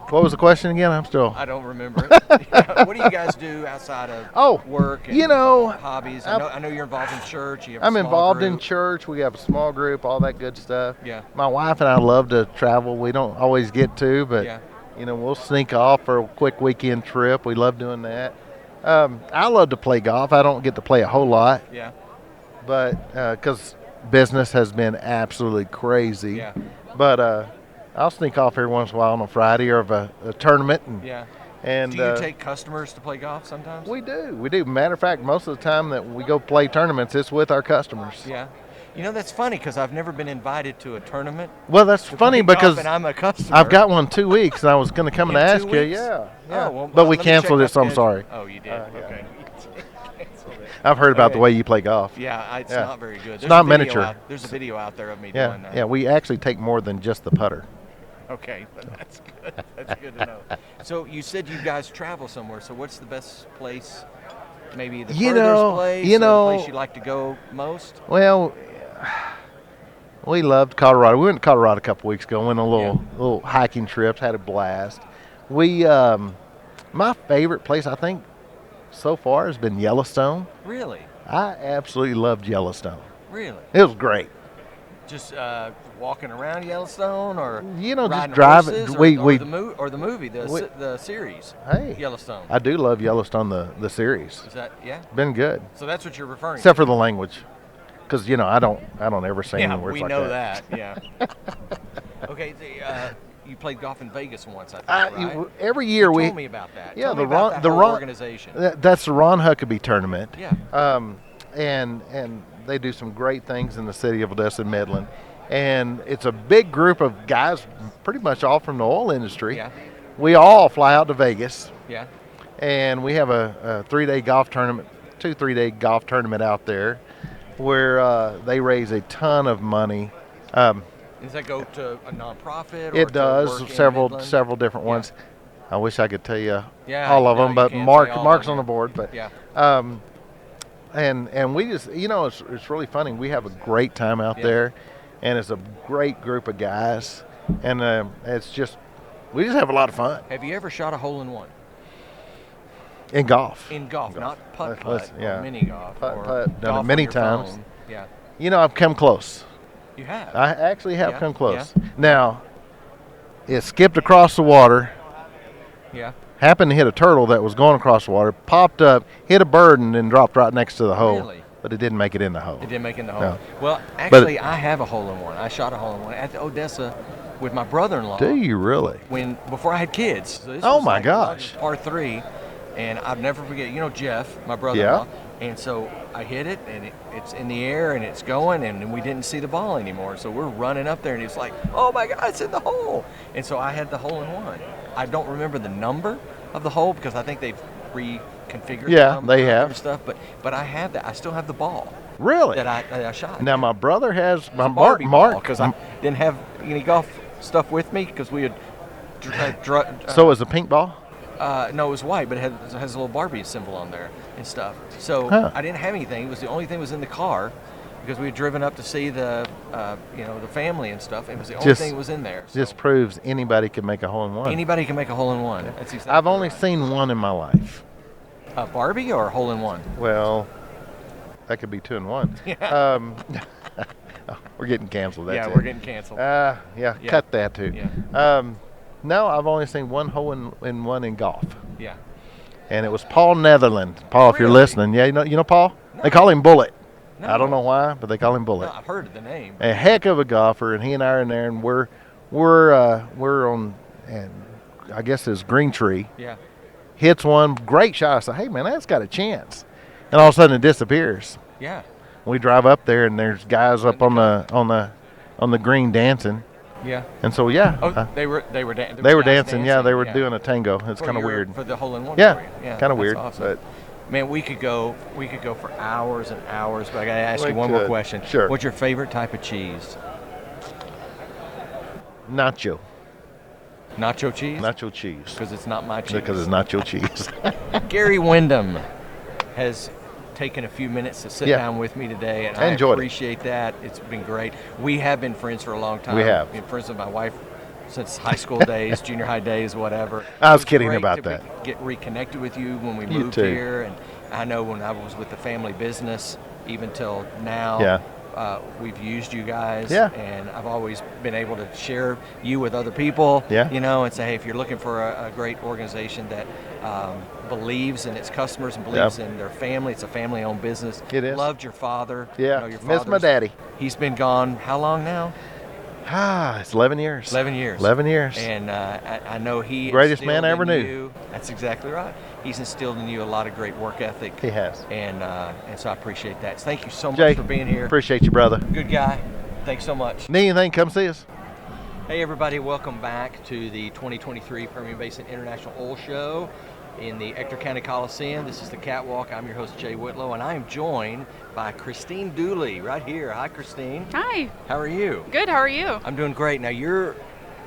What was the question again? I'm still. I don't remember it. What do you guys do outside of work and you know, hobbies? I know you're involved in church. You have a I'm small involved in group. church. We have a small group, all that good stuff. Yeah. My wife and I love to travel. We don't always get to, but Yeah. you know, we'll sneak off for a quick weekend trip. We love doing that. I love to play golf. I don't get to play a whole lot, Yeah. but because business has been absolutely crazy. Yeah. But I'll sneak off every once in a while on a Friday or of a tournament. Yeah. And Do you take customers to play golf sometimes? We do. We do. Matter of fact, most of the time that we go play tournaments, it's with our customers. Yeah. You know, that's funny because I've never been invited to a tournament. Well, that's to funny play golf, because and I'm a customer. I've got one 2 weeks, and I was going to come and In 2 ask you. weeks? Yeah. Oh, well, but we let me canceled check it, so my I'm schedule. sorry. Oh, you did? Yeah. Okay. Canceled it. I've heard about the Okay. way you play golf. Yeah, it's Yeah. not very good. There's not a video miniature. there's a video out there of me Yeah. doing that. Yeah. We actually take more than just the putter. Okay, but that's good. That's good to know. So you said you guys travel somewhere. So what's the best place? Maybe the You furthest know- place, you or know- the place you like to go most? Well, we loved Colorado. We went to Colorado a couple weeks ago. Went on a little hiking trips. Had a blast. We my favorite place I think so far has been Yellowstone. Really? I absolutely loved Yellowstone. Really? It was great. Just walking around Yellowstone, or You know, just riding driving- horses, we- or we- the movie, the series. Hey, Yellowstone. I do love Yellowstone, the series. Is that Been good, So that's what you're referring except for the language, because you know I don't ever say to? any Yeah, words we like know that. that. Yeah. Okay. You played golf in Vegas once, I think, right? Every year You we told me about that. yeah Tell me the about Ron that the whole Ron organization. That's the Ron Huckabee tournament. Yeah. And they do some great things in the city of Odessa and Midland, and it's a big group of guys, pretty much all from the oil industry. Yeah. We all fly out to Vegas, Yeah. and we have a 3-day golf tournament, 2-3-day golf tournament out there, where they raise a ton of money. Does that go to a nonprofit? Or It to does work in several Midland? different Yeah. ones. I wish I could tell you Yeah, all of no, them, you but can't Mark's say all of on the them. board. But Yeah. and we just it's really funny. We have a great time out Yeah. there, and it's a great group of guys, and it's just we just have a lot of fun Have you ever shot a hole in one in golf. in golf, not putt Let's- putt yeah. or mini golf? Putt, or putt, done it golf on many your times. phone? Yeah. You know, I've come close. You have. I actually have Yeah, come close. Now, it skipped across the water. Yeah. Happened to hit a turtle that was going across the water, popped up, hit a bird, and then dropped right next to the hole. Really? But it didn't make it in the hole. It didn't make it in the hole. No. Well, actually, I have a hole in one. I shot a hole in one at Odessa with my brother-in-law. Do you really? Before I had kids. So this Oh, was my like gosh. Par 3, and I'll never forget. You know Jeff, my brother-in-law. And so I hit it, and it's in the air, and it's going, and we didn't see the ball anymore. So we're running up there, and it's like, oh my God, it's in the hole. And so I had the hole in one. I don't remember the number of the hole because I think they've reconfigured the Yeah, number they have. and stuff. But I have that. I still have the ball Really? that I shot. Now my brother has my Barbie Mark. because I didn't have any golf stuff with me because we had. So it was a pink ball? No, it was white, but it has a little Barbie symbol on there and stuff. So Huh. I didn't have anything. It was the only thing was in the car, because we had driven up to see the the family and stuff. It was the only thing that was in there. Just proves anybody can make a hole-in-one. Anybody can make a hole-in-one. That's exactly I've only right. seen one in my life. A Barbie or a hole-in-one? Well, that could be 2 in 1. Yeah. We're getting canceled. That's Yeah, it. we're getting canceled. Yeah, cut that too. Yeah. No, I've only seen one hole-in-one in golf, Yeah. and it was Paul Netherland. Paul, if you're Really? listening, yeah, you know Paul? No. They call him Bullet. No. I don't know why, but they call him Bullet. No, I've heard of the name. A heck of a golfer, and he and I are in there, and we're on, and I guess it's Green Tree. Yeah. Hits one great shot. I say, hey man, that's got a chance, and all of a sudden it disappears. Yeah. We drive up there, and there's guys up on the green dancing, Yeah. and so yeah, Oh, they were dancing. they were dancing. Yeah, they were doing a tango. It's For kind of your- weird. for the hole-in-one. Yeah, for you. Yeah, kind of that's weird, awesome. but Man, we could go for hours and hours, but I got to ask We you one more could. question. Sure. What's your favorite type of cheese? nacho Nacho cheese? cheese, Because it's not my cheese. because it's nacho cheese. Gary Wyndham has taken a few minutes to sit Yeah. down with me today, and I I enjoyed it. appreciate that. It's been great. We have been friends for a long time. We have. Been friends with my wife since high school days, junior high days, whatever. I was It kidding great about to that. Get reconnected with you when we You moved too. here, and I know when I was with the family business, even till now. Yeah. We've used you guys, Yeah. and I've always been able to share you with other people, Yeah. and say, hey, if you're looking for a great organization that believes in its customers and believes in their family, it's a family-owned business. It is. Loved your father. Yeah. Your Miss my father's- daddy. He's been gone how long now? It's 11 years. 11 years. 11 years. And I know he Greatest man instilled I ever in knew. you- That's exactly right. He's instilled in you a lot of great work ethic. He has. And so I appreciate that. Thank you so much Jay, for being here. appreciate you, brother. Good guy. Thanks so much. Need anything? Come see us. Hey everybody, welcome back to the 2023 Permian Basin International Oil Show in the Ector County Coliseum. This is the Catwalk. I'm your host, Jay Whitlow, and I am joined by Christine Dooley right here. Hi, Christine. Hi. How are you? Good. How are you? I'm doing great. Now,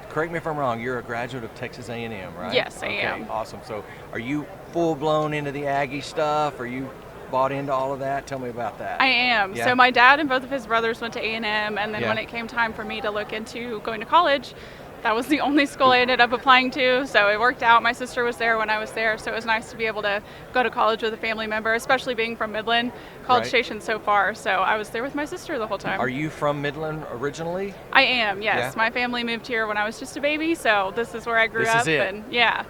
correct me if I'm wrong, you're a graduate of Texas A&M, right? Yes, I Okay, am. awesome. So are you full-blown into the Aggie stuff? Are you bought into all of that? Tell me about that. I am. Yeah. So my dad and both of his brothers went to A&M, and then Yeah. when it came time for me to look into going to college, that was the only school I ended up applying to. So it worked out. My sister was there when I was there, so it was nice to be able to go to college with a family member, especially being from Midland. College Right. Station's so far, so I was there with my sister the whole time. Are you from Midland originally? I am. Yes. Yeah. My family moved here when I was just a baby, so this is where I grew This up. is it. And yeah.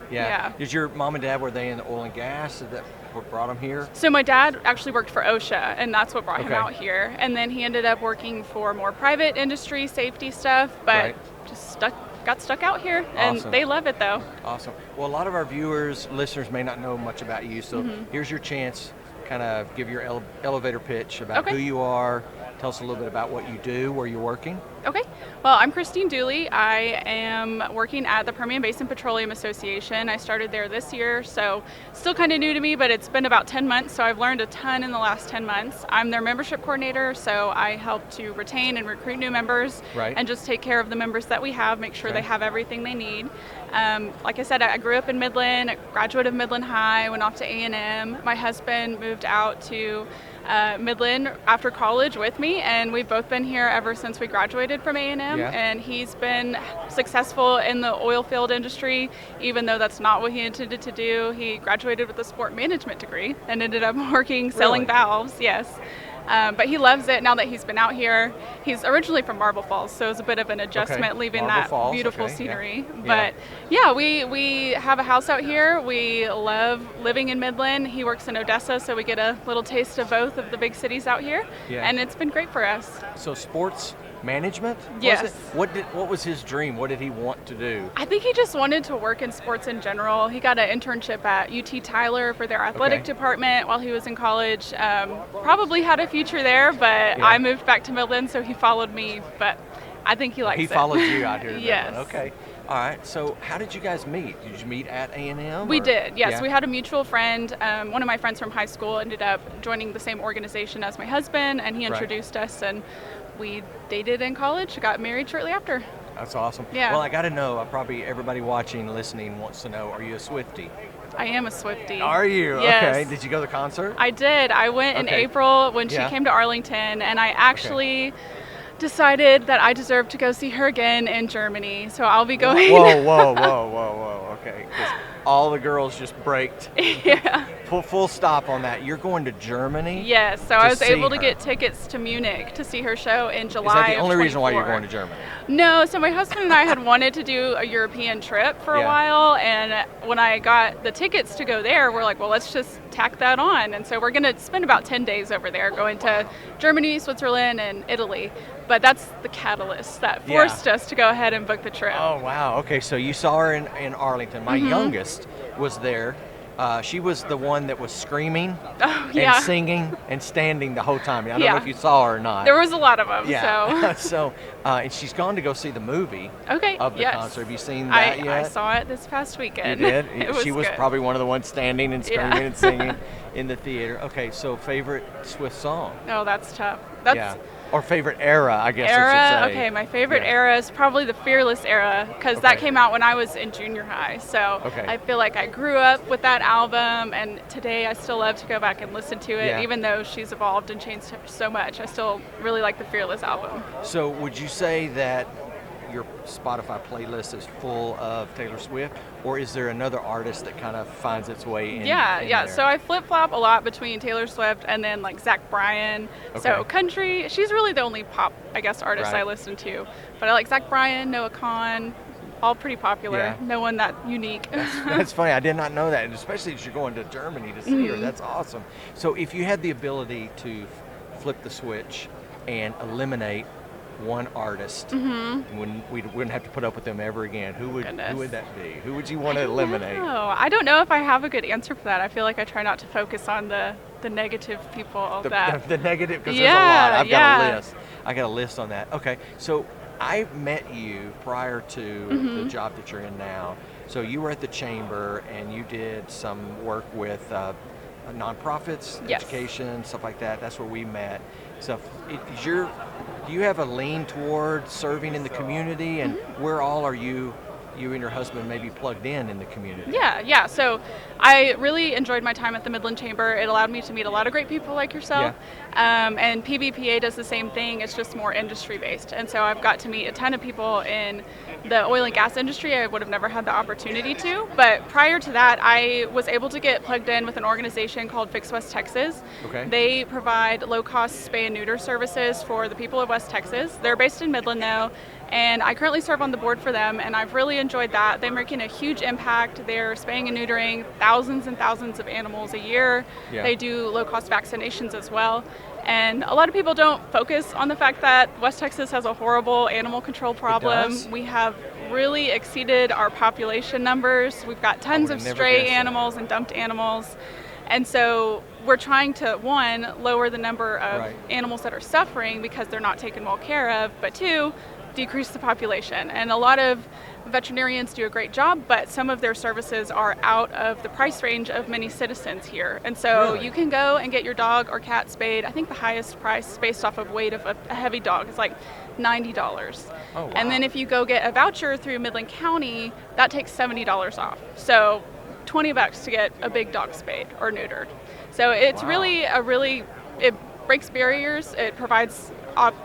Did your mom and dad, were they in the oil and gas? Did that what brought them here? So my dad actually worked for OSHA, and that's what brought him Okay. out here. And then he ended up working for more private industry safety stuff, but Right. just got stuck out here, and Awesome. they love it though. Awesome. Well, a lot of our viewers, listeners may not know much about you, so Mm-hmm. here's your chance. Kind of give your elevator pitch about Okay. who you are. Tell us a little bit about what you do, where you're working. Okay. Well, I'm Christine Dooley. I am working at the Permian Basin Petroleum Association. I started there this year, so still kind of new to me, but it's been about 10 months, so I've learned a ton in the last 10 months. I'm their membership coordinator, so I help to retain and recruit new members Right. and just take care of the members that we have, make sure Okay. they have everything they need. Like I said, I grew up in Midland, a graduate of Midland High, went off to A&M. My husband moved out to Midland after college with me, and we've both been here ever since we graduated from A&M. Yeah. And he's been successful in the oil field industry, even though that's not what he intended to do. He graduated with a sport management degree and ended up working selling Really? valves. Yes. But he loves it now that he's been out here. He's originally from Marble Falls, so it was a bit of an adjustment leaving Marble that Falls, beautiful okay, yeah. scenery. Yeah. But yeah, we have a house out here. We love living in Midland. He works in Odessa, so we get a little taste of both of the big cities out here. Yeah. And it's been great for us. So sports management? Was Yes. it? What was his dream? What did he want to do? I think he just wanted to work in sports in general. He got an internship at UT Tyler for their athletic Okay. department while he was in college. Probably had a future there, but Yeah. I moved back to Midland, so he followed me. But I think he likes He it. followed you out here. to Yes. Midland. Okay. All right. So how did you guys meet? Did you meet at A&M? We or- did, yes. Yeah? We had a mutual friend. One of my friends from high school ended up joining the same organization as my husband, and he Right. introduced us, and we dated in college, got married shortly after. That's awesome. Yeah. Well, I got to know. Probably everybody watching, listening wants to know. Are you a Swiftie? I am a Swiftie. Are you? Yes. Okay. Did you go to the concert? I did. I went in Okay. April when she Yeah. came to Arlington, and I actually decided that I deserve to go see her again in Germany. So I'll be going. Whoa. Okay. 'Cause all the girls just braked. Yeah. Full stop on that. You're going to Germany? Yes. So I was see able to her. get tickets to Munich to see her show in Is July. that the of only reason why you're 24. going to Germany? No, so my husband and I had wanted to do a European trip for a Yeah. while, and when I got the tickets to go there, we're like, well, let's just tack that on. And so we're going to spend about 10 days over there, going to Germany, Switzerland, and Italy. But that's the catalyst that forced us to go ahead and book the trip. Oh, wow. Okay, so you saw her in Arlington. My youngest was there. She was the one that was screaming yeah. and singing and standing the whole time. I don't know Yeah. if you saw her or not. There was a lot of them, Yeah. so. And she's gone to go see the movie Okay, of the yes. concert. Have you seen that yet? I saw it this past weekend. You did? It She was good. probably one of the ones standing and screaming Yeah. and singing in the theater. Okay, so favorite Swift song? Oh, that's tough. That's Yeah. Or favorite era, I guess I era. should say. Okay, my favorite Yeah. era is probably the Fearless era because that Okay. came out when I was in junior high. So Okay. I feel like I grew up with that album, and today I still love to go back and listen to it, Yeah. even though she's evolved and changed so much. I still really like the Fearless album. So would you say that your Spotify playlist is full of Taylor Swift, or is there another artist that kind of finds its way in? Yeah. in there? So I flip flop a lot between Taylor Swift and then like Zach Bryan. So Okay. country, she's really the only pop, I guess, artist Right. I listen to. But I like Zach Bryan, Noah Kahan, all pretty popular. Yeah. No one that unique. That's funny. I did not know that, and especially as you're going to Germany to see her. That's awesome. So if you had the ability to flip the switch and eliminate one artist, we wouldn't have to put up with them ever again, who would that be? Who would you want to eliminate? No, I don't know if I have a good answer for that. I feel like I try not to focus on the negative people The negative, because Yeah, there's a lot. I've got yeah. a list. I got a list on that. Okay, so I met you prior to the job that you're in now. So you were at the chamber and you did some work with nonprofits, Yes. education, stuff like that. That's where we met. So do you have a lean toward serving in the community, and where all are you and your husband maybe plugged in the community? Yeah. So I really enjoyed my time at the Midland Chamber. It allowed me to meet a lot of great people like yourself. And PBPA does the same thing. It's just more industry based. And so I've got to meet a ton of people in the oil and gas industry. I would have never had the opportunity to. But prior to that, I was able to get plugged in with an organization called Fix West Texas. Okay. They provide low-cost spay and neuter services for the people of West Texas. They're based in Midland, though. And I currently serve on the board for them, and I've really enjoyed that. They're making a huge impact. They're spaying and neutering thousands and thousands of animals a year. Yeah. They do low-cost vaccinations as well. And a lot of people don't focus on the fact that West Texas has a horrible animal control problem. does? We have really exceeded our population numbers. We've got tons would of have never stray guessed that. animals and dumped animals. And so we're trying to, one, lower the number of Right. animals that are suffering because they're not taken well care of, but two, decrease the population. And a lot of veterinarians do a great job, but some of their services are out of the price range of many citizens here. And so Really? you can go and get your dog or cat spayed. I think the highest price based off of weight of a heavy dog is like $90. Oh, wow. And then if you go get a voucher through Midland County, that takes $70 off. So $20 to get a big dog spayed or neutered. So it's Wow. really it breaks barriers. It provides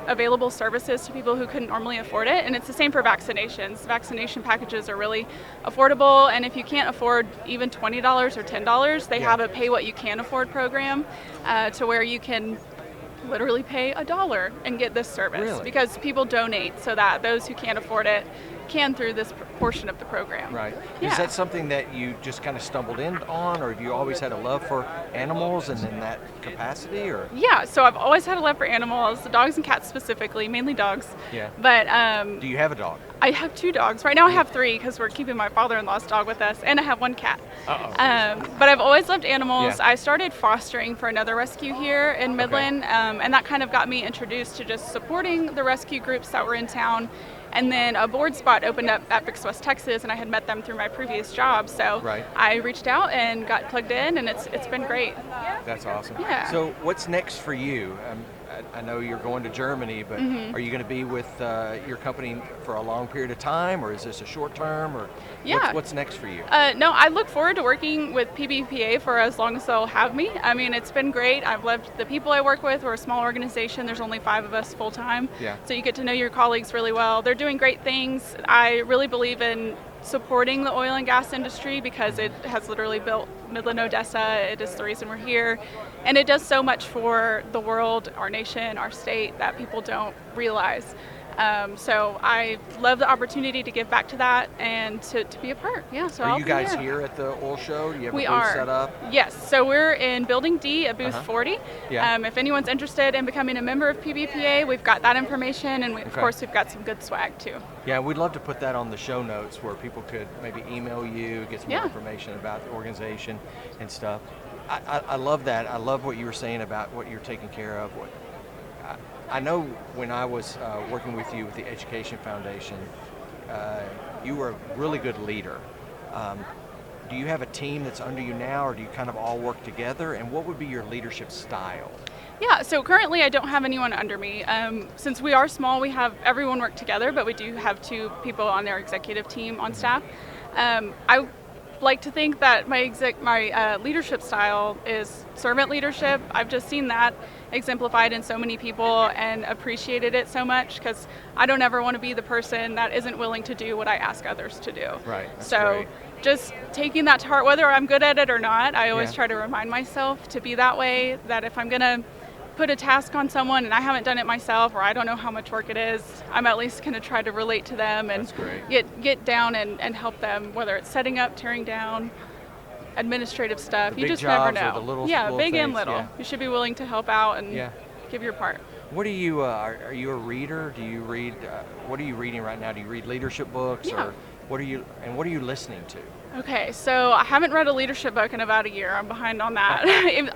available services to people who couldn't normally afford it, and it's the same for vaccinations. Vaccination packages are really affordable, and if you can't afford even $20 or $10, they Yeah. have a pay what you can afford program to where you can literally pay $1 and get this service. Really? Because people donate so that those who can't afford it can through this portion of the program. Right. Yeah. Is that something that you just kind of stumbled in on, or have you always had a love for animals and in that capacity, or? Yeah, so I've always had a love for animals, dogs and cats specifically, mainly dogs. Yeah. But Do you have a dog? I have 2 dogs. Right now I have 3 because we're keeping my father-in-law's dog with us, and I have 1 cat. But I've always loved animals. Yeah. I started fostering for another rescue here in Midland, and that kind of got me introduced to just supporting the rescue groups that were in town. And then a board spot opened up at Fix West Texas, and I had met them through my previous job. So Right. I reached out and got plugged in, and it's been great. That's awesome. Yeah. So what's next for you? I know you're going to Germany, but Mm-hmm. are you going to be with your company for a long period of time, or is this a short term, or Yeah. what's next for you? No, I look forward to working with PBPA for as long as they'll have me. I mean, it's been great. I've loved the people I work with. We're a small organization. There's only 5 of us full time. Yeah. So you get to know your colleagues really well. They're doing great things. I really believe in supporting the oil and gas industry because it has literally built Midland, Odessa. It is the reason we're here. And it does so much for the world, our nation, our state that people don't realize. So I love the opportunity to give back to that and to be a part. Yeah, so Are I'll you be guys there. here at the oil show? Do you have We a booth are. set up? Yes, so we're in Building D at booth Uh-huh. 40. Yeah. If anyone's interested in becoming a member of PBPA, we've got that information, and of Okay. course we've got some good swag too. Yeah, we'd love to put that on the show notes where people could maybe email you, get some more Yeah. information about the organization and stuff. I love that. I love what you were saying about what you're taking care of. I know when I was working with you with the Education Foundation, you were a really good leader. Do you have a team that's under you now, or do you kind of all work together? And what would be your leadership style? Yeah, so currently I don't have anyone under me. Since we are small, we have everyone work together, but we do have 2 people on our executive team on staff. I like to think that my leadership style is servant leadership. I've just seen that exemplified in so many people and appreciated it so much because I don't ever want to be the person that isn't willing to do what I ask others to do. Right, that's So great. just taking that to heart, whether I'm good at it or not, I always Yeah. try to remind myself to be that way, that if I'm going to put a task on someone and I haven't done it myself or I don't know how much work it is, I'm at least going to try to relate to them and That's great. get down and help them, whether it's setting up, tearing down, administrative stuff. The You big just never jobs or know. the little- yeah, little big and things, little. yeah. You should be willing to help out and Yeah. give your part. What do you, are you a reader? Do you read, what are you reading right now? Do you read leadership books? Yeah. Or what are you listening to? Okay, so I haven't read a leadership book in about a year. I'm behind on that.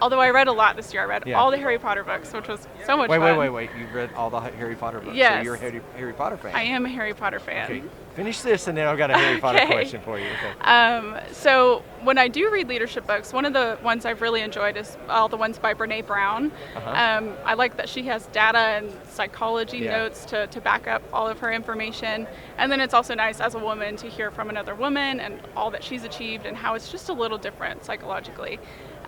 Although I read a lot this year. I read Yeah. all the Harry Potter books, which was so much Wait, fun. wait. You've read all the Harry Potter books? So Yes. you're a Harry Potter fan? I am a Harry Potter fan. Okay, finish this and then I've got a Harry Potter Okay. question for you. Okay. So when I do read leadership books, one of the ones I've really enjoyed is all the ones by Brene Brown. Uh-huh. I like that she has data and psychology Yeah. notes to back up all of her information. And then it's also nice as a woman to hear from another woman and all that she's achieved and how it's just a little different psychologically.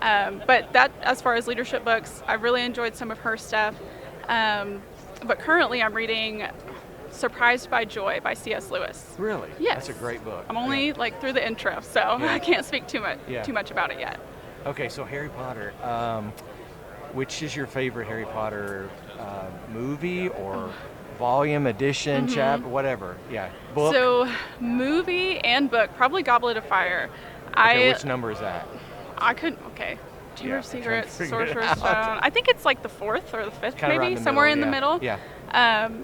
But that, as far as leadership books, I've really enjoyed some of her stuff. But currently I'm reading Surprised by Joy by C.S. Lewis. Really? Yes. That's a great book. I'm only like through the intro, so Yeah. I can't speak too Yeah. much about it yet. Okay, so Harry Potter. Which is your favorite Harry Potter movie or volume, edition, chapter, whatever? Yeah, book. So movie and book, probably Goblet of Fire. Okay, which number is that? I couldn't. Okay. Chamber Yeah, of I'm trying to Secrets, figure it Sorcerer's out. Stone. I think it's like the 4th or the 5th, Kinda right maybe in the somewhere middle, in the middle. Yeah.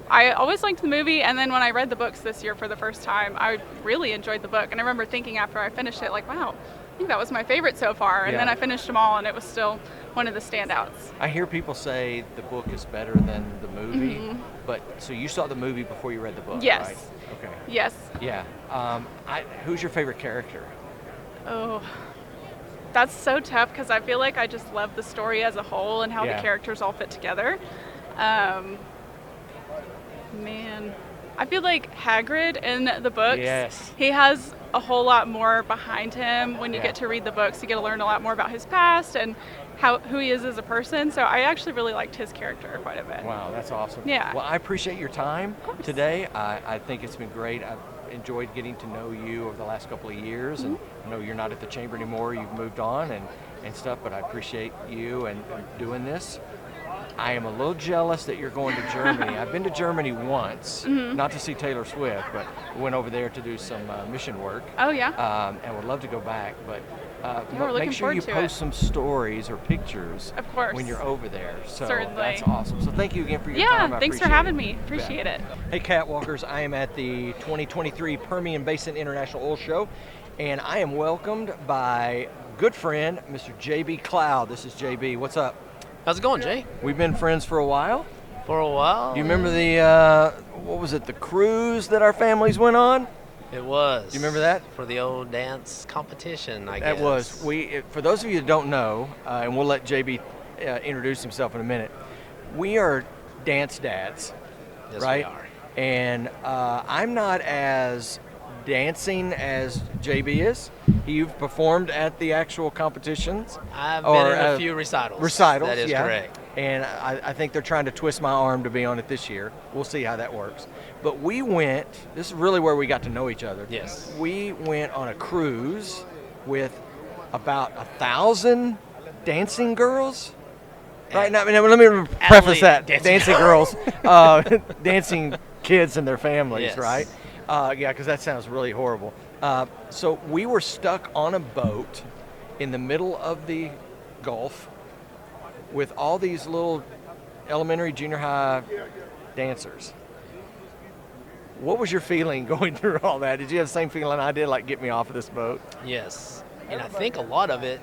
I always liked the movie, and then when I read the books this year for the first time, I really enjoyed the book. And I remember thinking after I finished it, like, wow, I think that was my favorite so far. And Yeah. then I finished them all, and it was still one of the standouts. I hear people say the book is better than the movie, but so you saw the movie before you read the book, Yes. right? Okay. Yes. Yeah. Who's your favorite character? Oh, that's so tough because I feel like I just love the story as a whole and how Yeah. the characters all fit together. Man, I feel like Hagrid in the books, Yes. he has a whole lot more behind him. When you Yeah. get to read the books, you get to learn a lot more about his past and who he is as a person. So I actually really liked his character quite a bit. Wow, that's awesome. Yeah. Well, I appreciate your time course. today. I think it's been great. I've enjoyed getting to know you over the last couple of years, and I know you're not at the chamber anymore. You've moved on and stuff, but I appreciate you and doing this. I am a little jealous that you're going to Germany. I've been to Germany once, not to see Taylor Swift, but went over there to do some mission work. Oh, yeah. And would love to go back, but we're looking make sure you forward to post it. some stories or pictures Of course. when you're over there. So Certainly. that's awesome. So thank you again for your Yeah, time. I thanks for appreciate having it. me. You bet. Appreciate it. Hey, Catwalkers, I am at the 2023 Permian Basin International Oil Show, and I am welcomed by good friend, Mr. JB Cloud. This is JB. What's up? How's it going, Jay? We've been friends for a while. For a while. Do you remember the, what was it, the cruise that our families went on? It was. Do you remember that? For the old dance competition, I guess. That was. For those of you that don't know, and we'll let JB introduce himself in a minute, we are dance dads, Yes, right? we are. And I'm not as dancing as JB is. You've performed at the actual competitions. I've or, been in a few recitals. Recitals, That is yeah. correct. And I think they're trying to twist my arm to be on it this year. We'll see how that works. But we went, this is really where we got to know each other. Yes. We went on a cruise with about 1,000 dancing girls. Right now, let me preface that. Dancing girls, dancing kids and their families, Yes. right? Yeah, because that sounds really horrible. So we were stuck on a boat in the middle of the Gulf with all these little elementary, junior high dancers. What was your feeling going through all that? Did you have the same feeling I did, like, get me off of this boat? Yes. And I think a lot of it,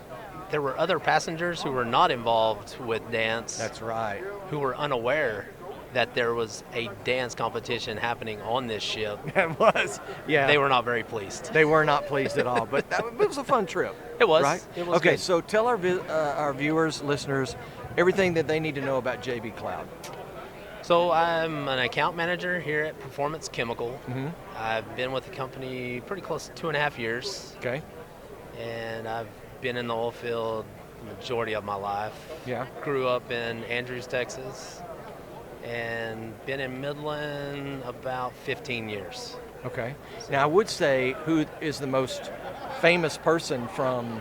there were other passengers who were not involved with dance. That's right. Who were unaware that there was a dance competition happening on this ship. It was. Yeah. They were not very pleased. They were not pleased at all, but it was a fun trip. It was. Right? It was okay, good. so tell our viewers, listeners, everything that they need to know about JB Cloud. So I'm an account manager here at Performance Chemical. Mhm. I've been with the company pretty close to 2.5 years, Okay. and I've been in the oil field the majority of my life. Yeah. Grew up in Andrews, Texas, and been in Midland about 15 years. Okay. Now, I would say who is the most famous person from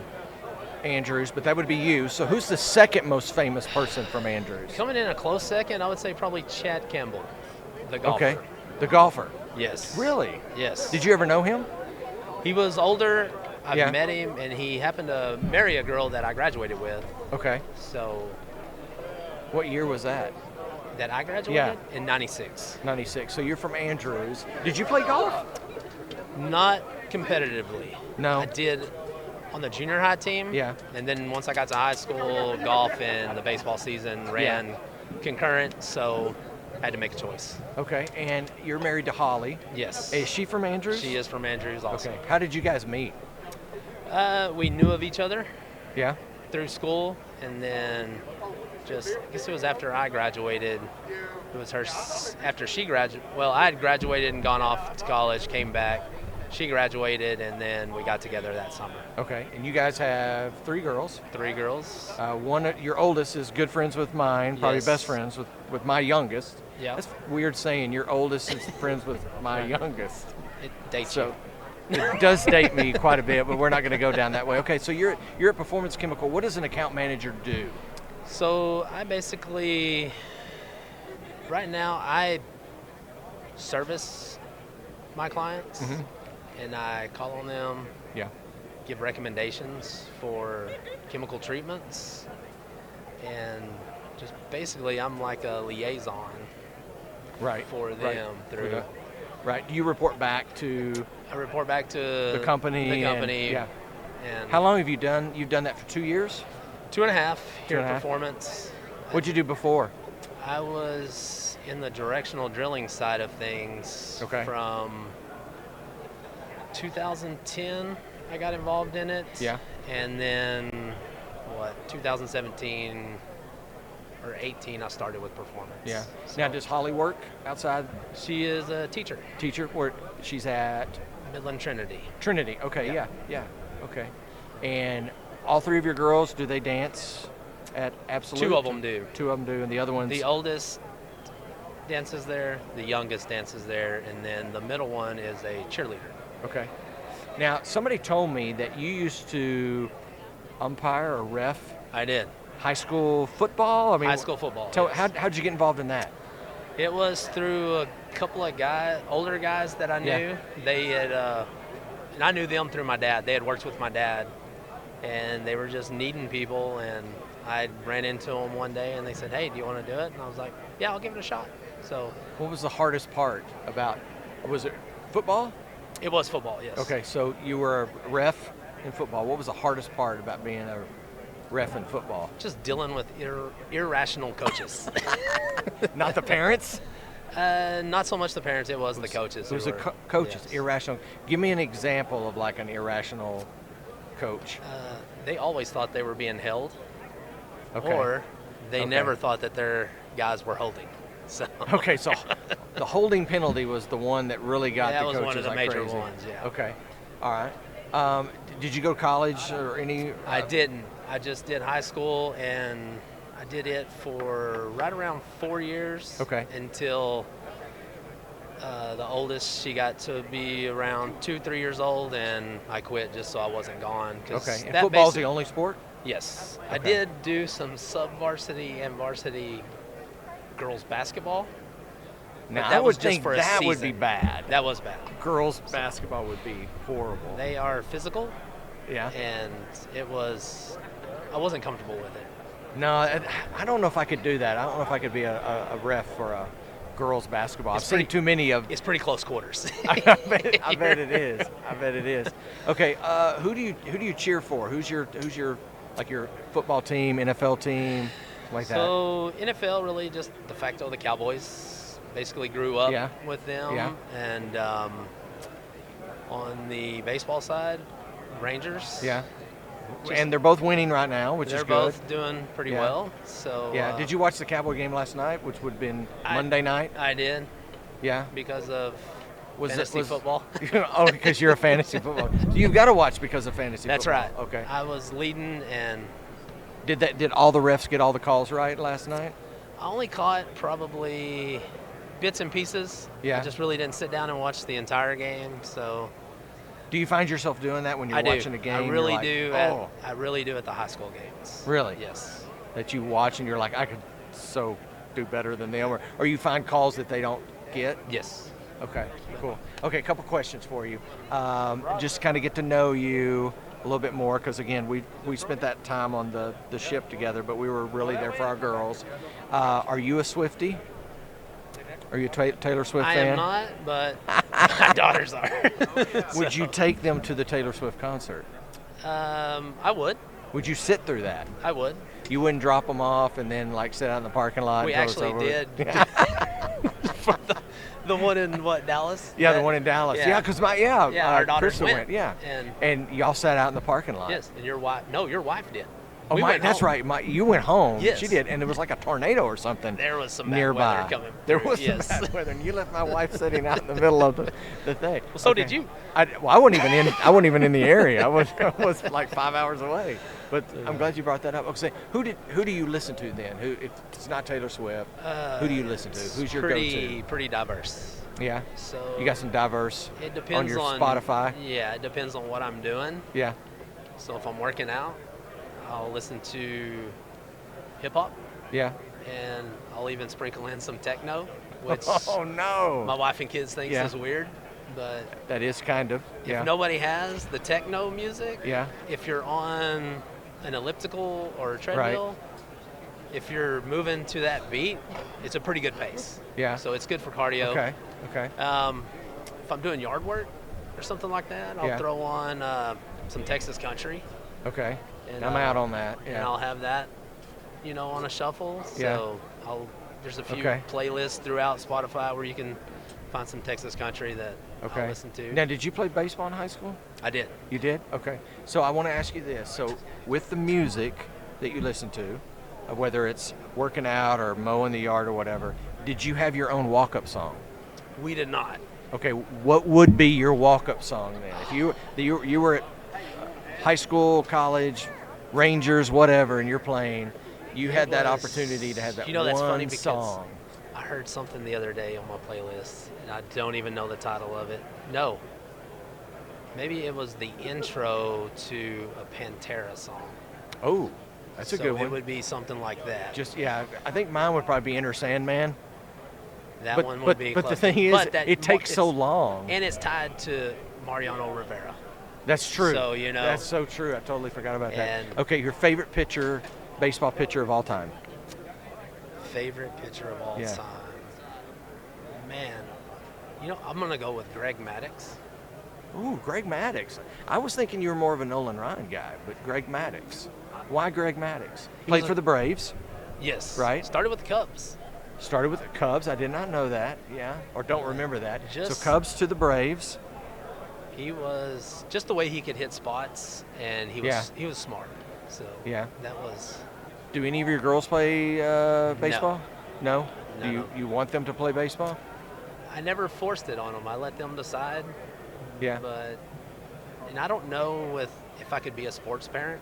Andrews, but that would be you. So who's the second most famous person from Andrews? Coming in a close second, I would say probably Chad Campbell, the golfer. Okay. The golfer. Yes. Really? Yes. Did you ever know him? He was older. I've Yeah. met him, and he happened to marry a girl that I graduated with. Okay. So What year was that? that I graduated Yeah. in 96. 96. So you're from Andrews. Did you play golf? Not competitively. No. I did on the junior high team. Yeah. And then once I got to high school, golf and the baseball season ran concurrent, so I had to make a choice. Okay. And you're married to Holly. Yes. Is she from Andrews? She is from Andrews also. Okay. How did you guys meet? We knew of each other Yeah. through school, and then I guess it was after I graduated. It was her after she graduated. Well, I had graduated and gone off to college, came back. She graduated, and then we got together that summer. Okay. And you guys have 3 girls. 3 girls. Your oldest is good friends with mine, probably Yes. best friends with my youngest. Yeah. That's weird saying your oldest is friends with my youngest. It dates So you. it does date me quite a bit, but we're not going to go down that way. Okay, so you're at Performance Chemical. What does an account manager do? So I basically, right now, I service my clients, and I call on them, Yeah. give recommendations for chemical treatments, and just basically I'm like a liaison Right. for them right. through. Right. Do you report back to I report back to the company? The company. Yeah. And How long have you done? You've done that for 2 years? 2.5 here 2.5. at Performance. What'd you do before? I was in the directional drilling side of things Okay. from 2010. I got involved in it. Yeah. And then, 2017 or 18, I started with Performance. Yeah. So Now, does Holly work outside? she is a teacher, Teacher? Where she's at Midland Trinity. Trinity. Okay. Yeah. Yeah. Okay. And all 3 of your girls, do they dance at Absolute? 2 of them do. 2 of them do, and the other ones. The oldest dances there, the youngest dances there, and then the middle one is a cheerleader. Okay. Now, somebody told me that you used to umpire or ref I did. high school football. I mean, High school football. Tell, yes. how'd you get involved in that? It was through a couple of older guys that I knew. Yeah. They had, and I knew them through my dad. They had worked with my dad, and they were just needing people. And I ran into them one day, and they said, "Hey, do you want to do it?" And I was like, "Yeah, I'll give it a shot." So What was the hardest part about? Was it football? it was football, yes. Okay, so you were a ref in football. What was the hardest part about being a ref in football? Just dealing with irrational coaches. Not the parents? Not so much the parents. It was the coaches. It was who the were- coaches, yes. irrational. Give me an example of like an irrational coach. They always thought they were being held, Okay. or they Okay. never thought that guys were holding. So Okay, so the holding penalty was the one that really got that the was coaches one of the like major crazy. ones. Yeah. Okay, all right. Did you go to college or any? I didn't. I just did high school, and I did it for right around 4 years. Okay. Until the oldest, she got to be around 2-3 years old, and I quit just so I wasn't gone. Okay, and football's the only sport? Yes. Okay. I did do some sub-varsity and varsity girls basketball. Now, that I was would just think for a that would season. be bad. That was bad. Girls basketball would be horrible. They are physical, Yeah. and I wasn't comfortable with it. No, I don't know if I could do that. I don't know if I could be a ref for a girls basketball. I've seen too many of. It's pretty close quarters. I bet it is. I bet it is. Okay, who do you cheer for? Who's your like your football team, NFL team, like that? So NFL really just de facto the Cowboys. Basically grew up Yeah. with them. Yeah. And on the baseball side, Rangers. Yeah. And they're both winning right now, which They're is good. both doing pretty Yeah. well. So Yeah. Did you watch the Cowboy game last night, which would have been I- Monday night? I did Yeah. because of Was fantasy football? football. Oh, because you're a fantasy football. You've got to watch because of fantasy That's football. right. Okay. I was leading, and Did all the refs get all the calls right last night? I only caught probably bits and pieces. Yeah. I just really didn't sit down and watch the entire game. So Do you find yourself doing that when you're I do. watching a game? I You're really like, do. Oh, I really do at the high school games. Really? Yes. that you watch and you're like, I could so do better than them, or you find calls that they don't get? Yes. Okay, cool. Okay, a couple questions for you. Just kind of get to know you a little bit more, because again, we spent that time on the ship together, but we were really there for our girls. Are you a Swiftie? Are you a Taylor Swift I fan? am not, but my daughters are. Would you take them to the Taylor Swift concert? I would. Would you sit through that? I would. You wouldn't drop them off and then like sit out in the parking lot? We until it's actually over? did. For the one in Dallas? Yeah, the one in Dallas. Yeah, because our daughters Krista went. Yeah, And y'all sat out in the parking lot. yes, and your wife did. Oh, We went that's home. right. You went home. Yes. She did, and there was like a tornado or something. There was some bad nearby. weather coming There through, was yes. some bad weather, and you left my wife sitting out in the middle of the thing. Well, so did you. I wasn't even in. I wasn't even in the area. I was like 5 hours away. But I'm glad you brought that up. Okay, who do you listen to then? Who, if it's not Taylor Swift, who do you listen to? Who's your go-to? Pretty diverse. Yeah. So You got some diverse it depends on your Spotify. Yeah, it depends on what I'm doing. Yeah. So if I'm working out, I'll listen to hip hop, Yeah. and I'll even sprinkle in some techno, which Oh no. my wife and kids think Yeah. is weird. But That is kind of. if nobody has the techno music, Yeah. if you're on an elliptical or a treadmill, if you're moving to that beat, it's a pretty good pace. Yeah. So it's good for cardio. Okay. Okay. If I'm doing yard work or something like that, I'll Yeah. throw on some Texas country, Okay. and I'm out on that. and Yeah. I'll have that, on a shuffle. Yeah. So there's a few Okay. playlists throughout Spotify where you can find some Texas country that Okay. I'll listen to. Now, did you play baseball in high school? I did. You did? Okay. So I want to ask you this. So with the music that you listen to, whether it's working out or mowing the yard or whatever, did you have your own walk-up song? We did not. Okay, what would be your walk-up song then? If you were at high school, college, Rangers, whatever, and you're playing, you had that was- opportunity to have that that's one funny because song. I heard something the other day on my playlist, and I don't even know the title of it. No. Maybe it was the intro to a Pantera song. Oh, that's a So good one. it would be something like that. I think mine would probably be Enter Sandman. That one would be But the close. thing is, But that- it takes so it's- long. And it's tied to Mariano Rivera. That's true. So, That's so true. I totally forgot about that. And- Okay, your favorite baseball pitcher of all time? Favorite pitcher of all Yeah. time. Man, I'm going to go with Greg Maddux. Ooh, Greg Maddux. I was thinking you were more of a Nolan Ryan guy, but Greg Maddux. Why Greg Maddux? Played for the Braves. Yes. Right. Started with the Cubs. Started with the Cubs. I did not know that. Yeah, or don't remember that. So Just- Cubs to the Braves. He was just the way he could hit spots, and he was smart. So Yeah. that was Do any of your girls play baseball? No? No, Do no. you want them to play baseball? I never forced it on them. I let them decide. Yeah. And I don't know if I could be a sports parent.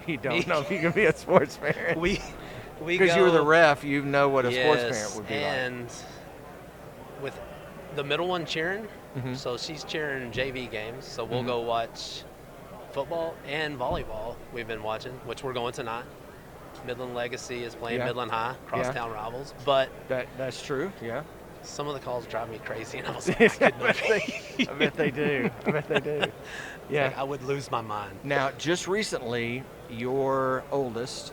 You don't know if you can be a sports parent. We Because you were the ref, you know what a sports Yes, parent would be and with the middle one cheering, Mhm. so she's cheering JV games. So we'll Mhm. go watch football and volleyball. We've been watching, which we're going tonight. Midland Legacy is playing Yeah. Midland High, Yeah. crosstown rivals. But like. That's true, yeah. some of the calls drive me crazy, and I was like, I could not. I bet they do. I bet they do. Yeah. Like, I would lose my mind. Now, just recently, your oldest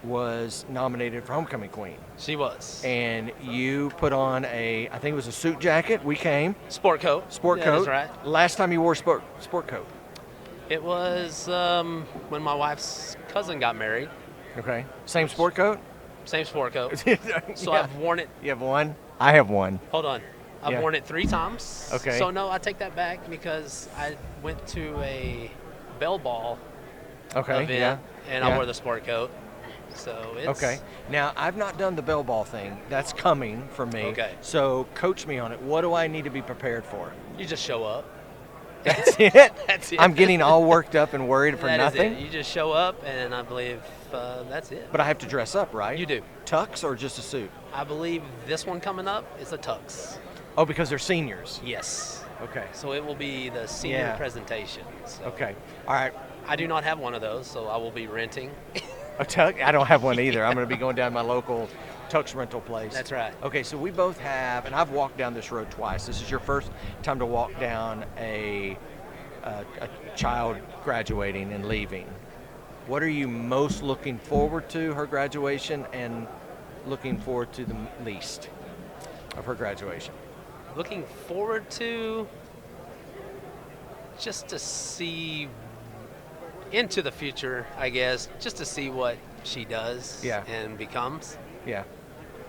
was nominated for Homecoming Queen. She was. And you put on I think it was a suit jacket. We came. Sport coat. Sport Yeah, coat. that's right. Last time you wore sport coat. It was when my wife's cousin got married. Okay. Same sport coat? Same sport coat. So Yeah. I've worn it. You have one? I have one. Hold on. I've Yeah. worn it 3 times. Okay. So no, I take that back because I went to a bell ball Okay. event Yeah. and Yeah. I wore the sport coat. So it's Okay. Now, I've not done the bell ball thing. That's coming for me. Okay. So, coach me on it. What do I need to be prepared for? You just show up. That's it? That's it. I'm getting all worked up and worried for That is nothing? it. You just show up, and I believe that's it. But I have to dress up, right? You do. Tux or just a suit? I believe this one coming up is a tux. Oh, because they're seniors. Yes. Okay. So it will be the senior Yeah. presentation. So Okay. All right. I do not have one of those, so I will be renting. A tux? I don't have one either. I'm going to be going down to my local tux rental place. That's right. Okay, so we both have, and I've walked down this road twice. This is your first time to walk down a child graduating and leaving. What are you most looking forward to her graduation and looking forward to the least of her graduation? Looking forward to just to see into the future, I guess, just to see what she does Yeah. and becomes. Yeah,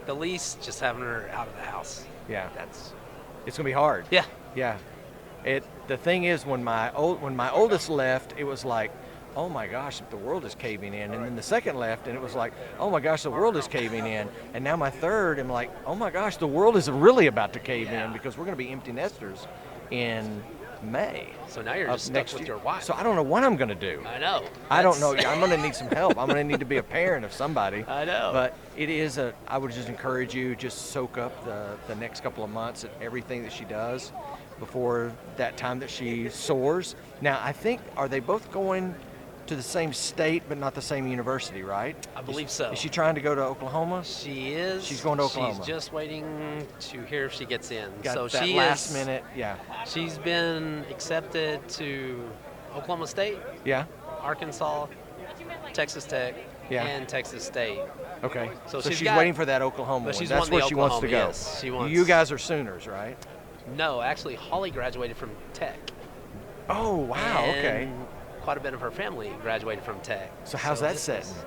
The least, just having her out of the house. yeah. That's It's going to be hard. yeah. Yeah. The thing is, when my oldest left, it was like, oh my gosh, the world is caving in. And then the second left, and it was like, oh my gosh, the world is caving in. And now my third, I'm like, oh my gosh, the world is really about to cave in because we're going to be empty nesters in May. So now you're of just stuck next with year. your wife. So I don't know what I'm going to do. I know. I don't know. That's- I'm going to need some help. I'm going to need to be a parent of somebody. I know. But it is I would just encourage you, just soak up the next couple of months at everything that she does before that time that she soars. Now, I think, are they both going to the same state but not the same university, right? I believe so. Is she trying to go to Oklahoma? She is. She's going to Oklahoma. She's just waiting to hear if she gets in. Got so that she last is, minute, yeah. She's been accepted to Oklahoma State, Yeah? Arkansas, Texas Tech, Yeah. and Texas State. Okay. So she's she's got- waiting for that Oklahoma but one. she's That's wanting where the she wants to go. Oklahoma, yes. She wants- You guys are Sooners, right? No, actually, Holly graduated from Tech. Oh, wow, okay. And quite a bit of her family graduated from Tech. So how's that this setting? is-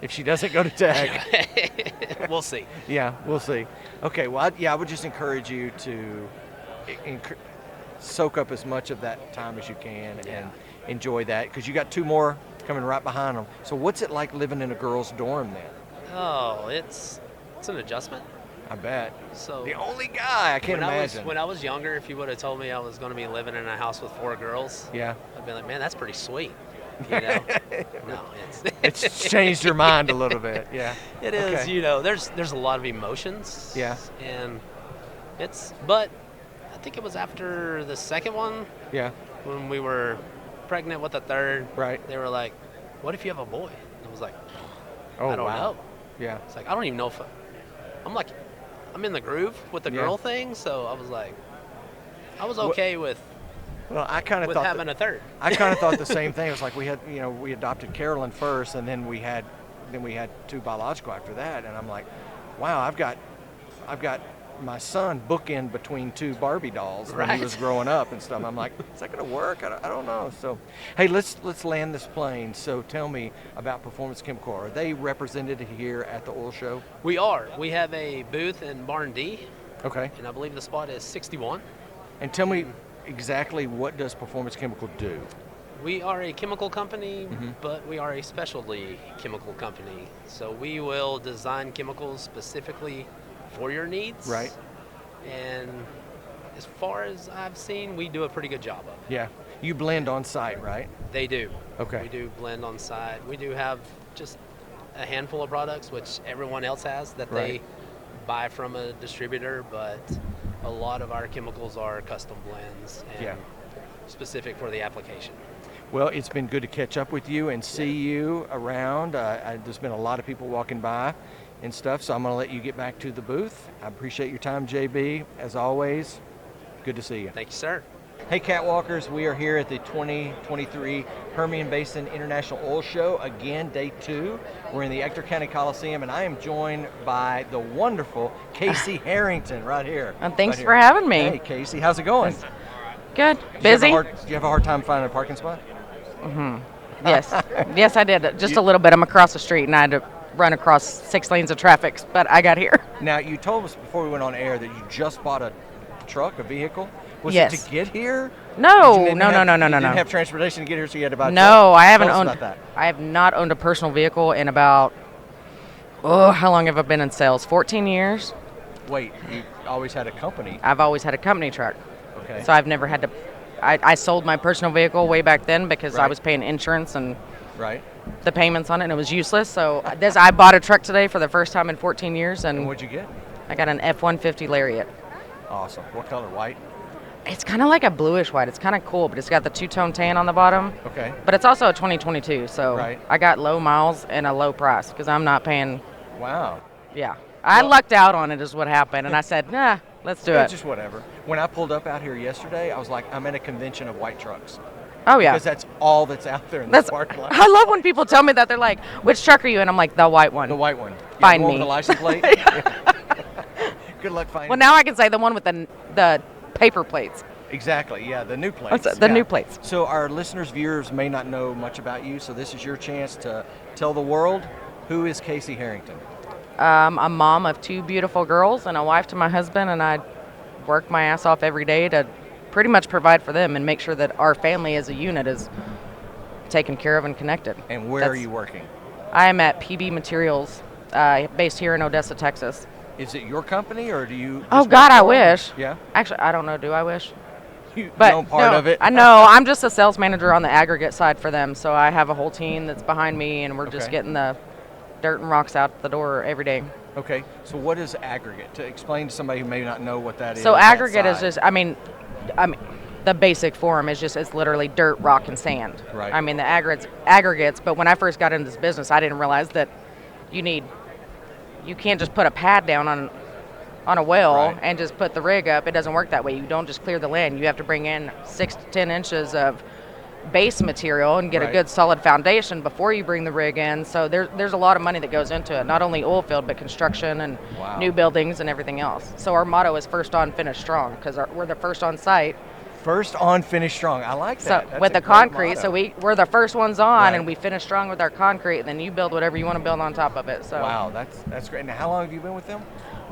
If she doesn't go to Tech. We'll see. Yeah, we'll see. Okay, well, I would just encourage you to soak up as much of that time as you can and enjoy that, because you got 2 more coming right behind them. So what's it like living in a girls' dorm then? Oh, it's an adjustment. I bet. So The only guy, I can't imagine. When I was younger, if you would have told me I was going to be living in a house with 4 girls, Yeah. I'd be like, man, that's pretty sweet. You know? No, It's changed your mind a little bit, yeah. It is. Okay. You know, there's a lot of emotions. Yeah. And but I think it was after the second one Yeah, when we were pregnant with the third. Right. They were like, "What if you have a boy?" And I was like, oh, I don't wow. know. Yeah, It's like I don't even know if I'm in the groove with the Yeah. girl thing. So I was like, I was What- okay with well, I kind of with thought having a third. I kind of thought the same thing. It was like we adopted Carolyn first, and then we had 2 biological after that. And I'm like, wow, I've got my son bookend between 2 Barbie dolls when he Right. was growing up and stuff. I'm like, is that going to work? I don't know. So, hey, let's land this plane. So tell me about Performance Chemical. Are they represented here at the oil show? We are. We have a booth in Barn D, Okay. and I believe the spot is 61. And tell me exactly, what does Performance Chemical do? We are a chemical company, but we are a specialty chemical company. So we will design chemicals specifically for your needs. Right. And as far as I've seen, we do a pretty good job of it. Yeah. You blend on site, right? They do. Okay. We do blend on site. We do have just a handful of products, which everyone else has, that they buy from a distributor, but a lot of our chemicals are custom blends and specific for the application. Well, it's been good to catch up with you and see you around. There's been a lot of people walking by and stuff, so I'm going to let you get back to the booth. I appreciate your time, JB. As always, good to see you. Thank you, sir. Hey, Catwalkers, we are here at the 2023 Permian Basin International Oil Show. Again, day 2. We're in the Ector County Coliseum, and I am joined by the wonderful Casey Harrington right here. Thanks for having me. Hey, Casey, how's it going? Good. Busy? Do you have a hard time finding a parking spot? Yes. Yes, I did. Just a little bit. I'm across the street, and I had to run across 6 lanes of traffic, but I got here. Now, you told us before we went on air that you just bought a truck, a vehicle. Was Yes. it to get here? No. You didn't No. have transportation to get here, so you had to buy a truck? No, I haven't Tell us owned. about that. I have not owned a personal vehicle in about. How long have I been in sales? 14 years. Wait, you always had a company. I've always had a company truck, Okay. so I've never had to. I sold my personal vehicle way back then because I Right. was paying insurance and Right. the payments on it, and it was useless. So I bought a truck today for the first time in 14 years, And and what'd you get? I got an F-150 Lariat. Awesome. What color? White? It's kind of like a bluish white. It's kind of cool, but it's got the two-tone tan on the bottom. Okay. But it's also a 2022, so Right. I got low miles and a low price because I'm not paying. Wow. Yeah, I lucked out on it is what happened, and I said, nah, let's do Yeah, it. just whatever. When I pulled up out here yesterday, I was like, I'm at a convention of white trucks. Oh yeah, Because that's all that's out there in that's. the parking lot. I love when people tell me that. They're like, which truck are you in? I'm like, the white one. The white one. Find the one me. with the license plate? Good luck finding Well, now I can say the one with the paper plates. Exactly, yeah, the new plates. What's that? The yeah. new plates. So our listeners, viewers may not know much about you, so this is your chance to tell the world, who is Casey Harrington? I'm a mom of 2 beautiful girls and a wife to my husband, and I work my ass off every day to pretty much provide for them and make sure that our family as a unit is taken care of and connected. And where are you working? I am at PB Materials, based here in Odessa, Texas. Is it your company, or do you? Oh, just God, work I for it? wish. Yeah? Actually, I don't know. Do I wish? You But own part no, of it? I know. I'm just a sales manager on the aggregate side for them, so I have a whole team that's behind me, and we're just Okay. getting the dirt and rocks out the door every day. Okay, so what is aggregate? To explain to somebody who may not know what that is. So that aggregate is side. just, I mean, the basic form is just, it's literally dirt, rock, and sand. Right. I mean, the aggregates, but when I first got into this business, I didn't realize that you can't just put a pad down on a well Right. and just put the rig up. It doesn't work that way. You don't just clear the land. You have to bring in 6 to 10 inches of base material and get Right. a good solid foundation before you bring the rig in. So there's a lot of money that goes into it, not only oil field, but construction and Wow. new buildings and everything else. So our motto is first on, finish strong, because we're the first on site. First on, finish strong. I like So that. That's with a the great concrete, motto. so we're the first ones on, Right. and we finish strong with our concrete, and then you build whatever you want to build on top of it. So Wow, that's great. Now, how long have you been with them?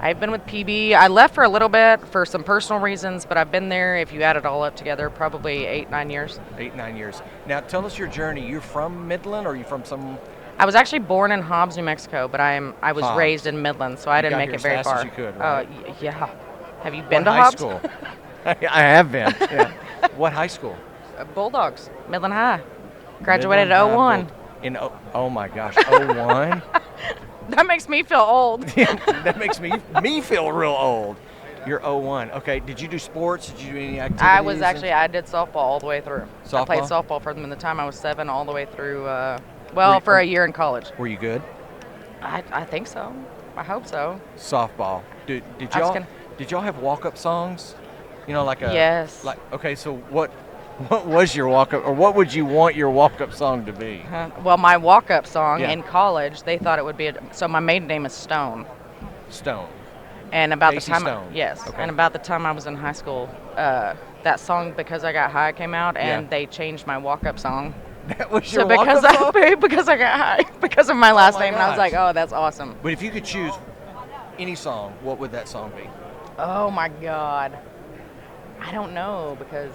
I've been with PB. I left for a little bit for some personal reasons, but I've been there, if you add it all up together, probably 8-9 years. 8-9 years. Now, tell us your journey. You're from Midland, or are you from some? I was actually born in Hobbs, New Mexico, but I was Hobbs. raised in Midland, so I didn't got make here it as very fast far. as you could, right? Yeah. Have you been What to high Hobbs? school? I have been. Yeah. What high school? Bulldogs, Midland High. Graduated Midland at High 01. In oh my gosh, 01. That makes me feel old. That makes me feel real old. You're 01. Okay. Did you do sports? Did you do any activities? I did softball all the way through. I played Softball? softball from the time I was 7 all the way through, you- for a year in college. Were you good? I think so. I hope so. Softball. Did I was y'all gonna- did y'all have walk-up songs? You know, like a Yes. Like okay, so what was your walk-up, or what would you want your walk-up song to be? Well, my walk-up song Yeah. in college, they thought it would be so my maiden name is Stone. Stone. And about Casey the time, Stone. yes, Okay. and about the time I was in high school, that song "Because I Got High" came out, and Yeah. they changed my walk-up song. That was So your because walk-up song? because I got high, because of my last my name, and I was gosh. like, oh, that's awesome. But if you could choose any song, what would that song be? Oh my God, I don't know because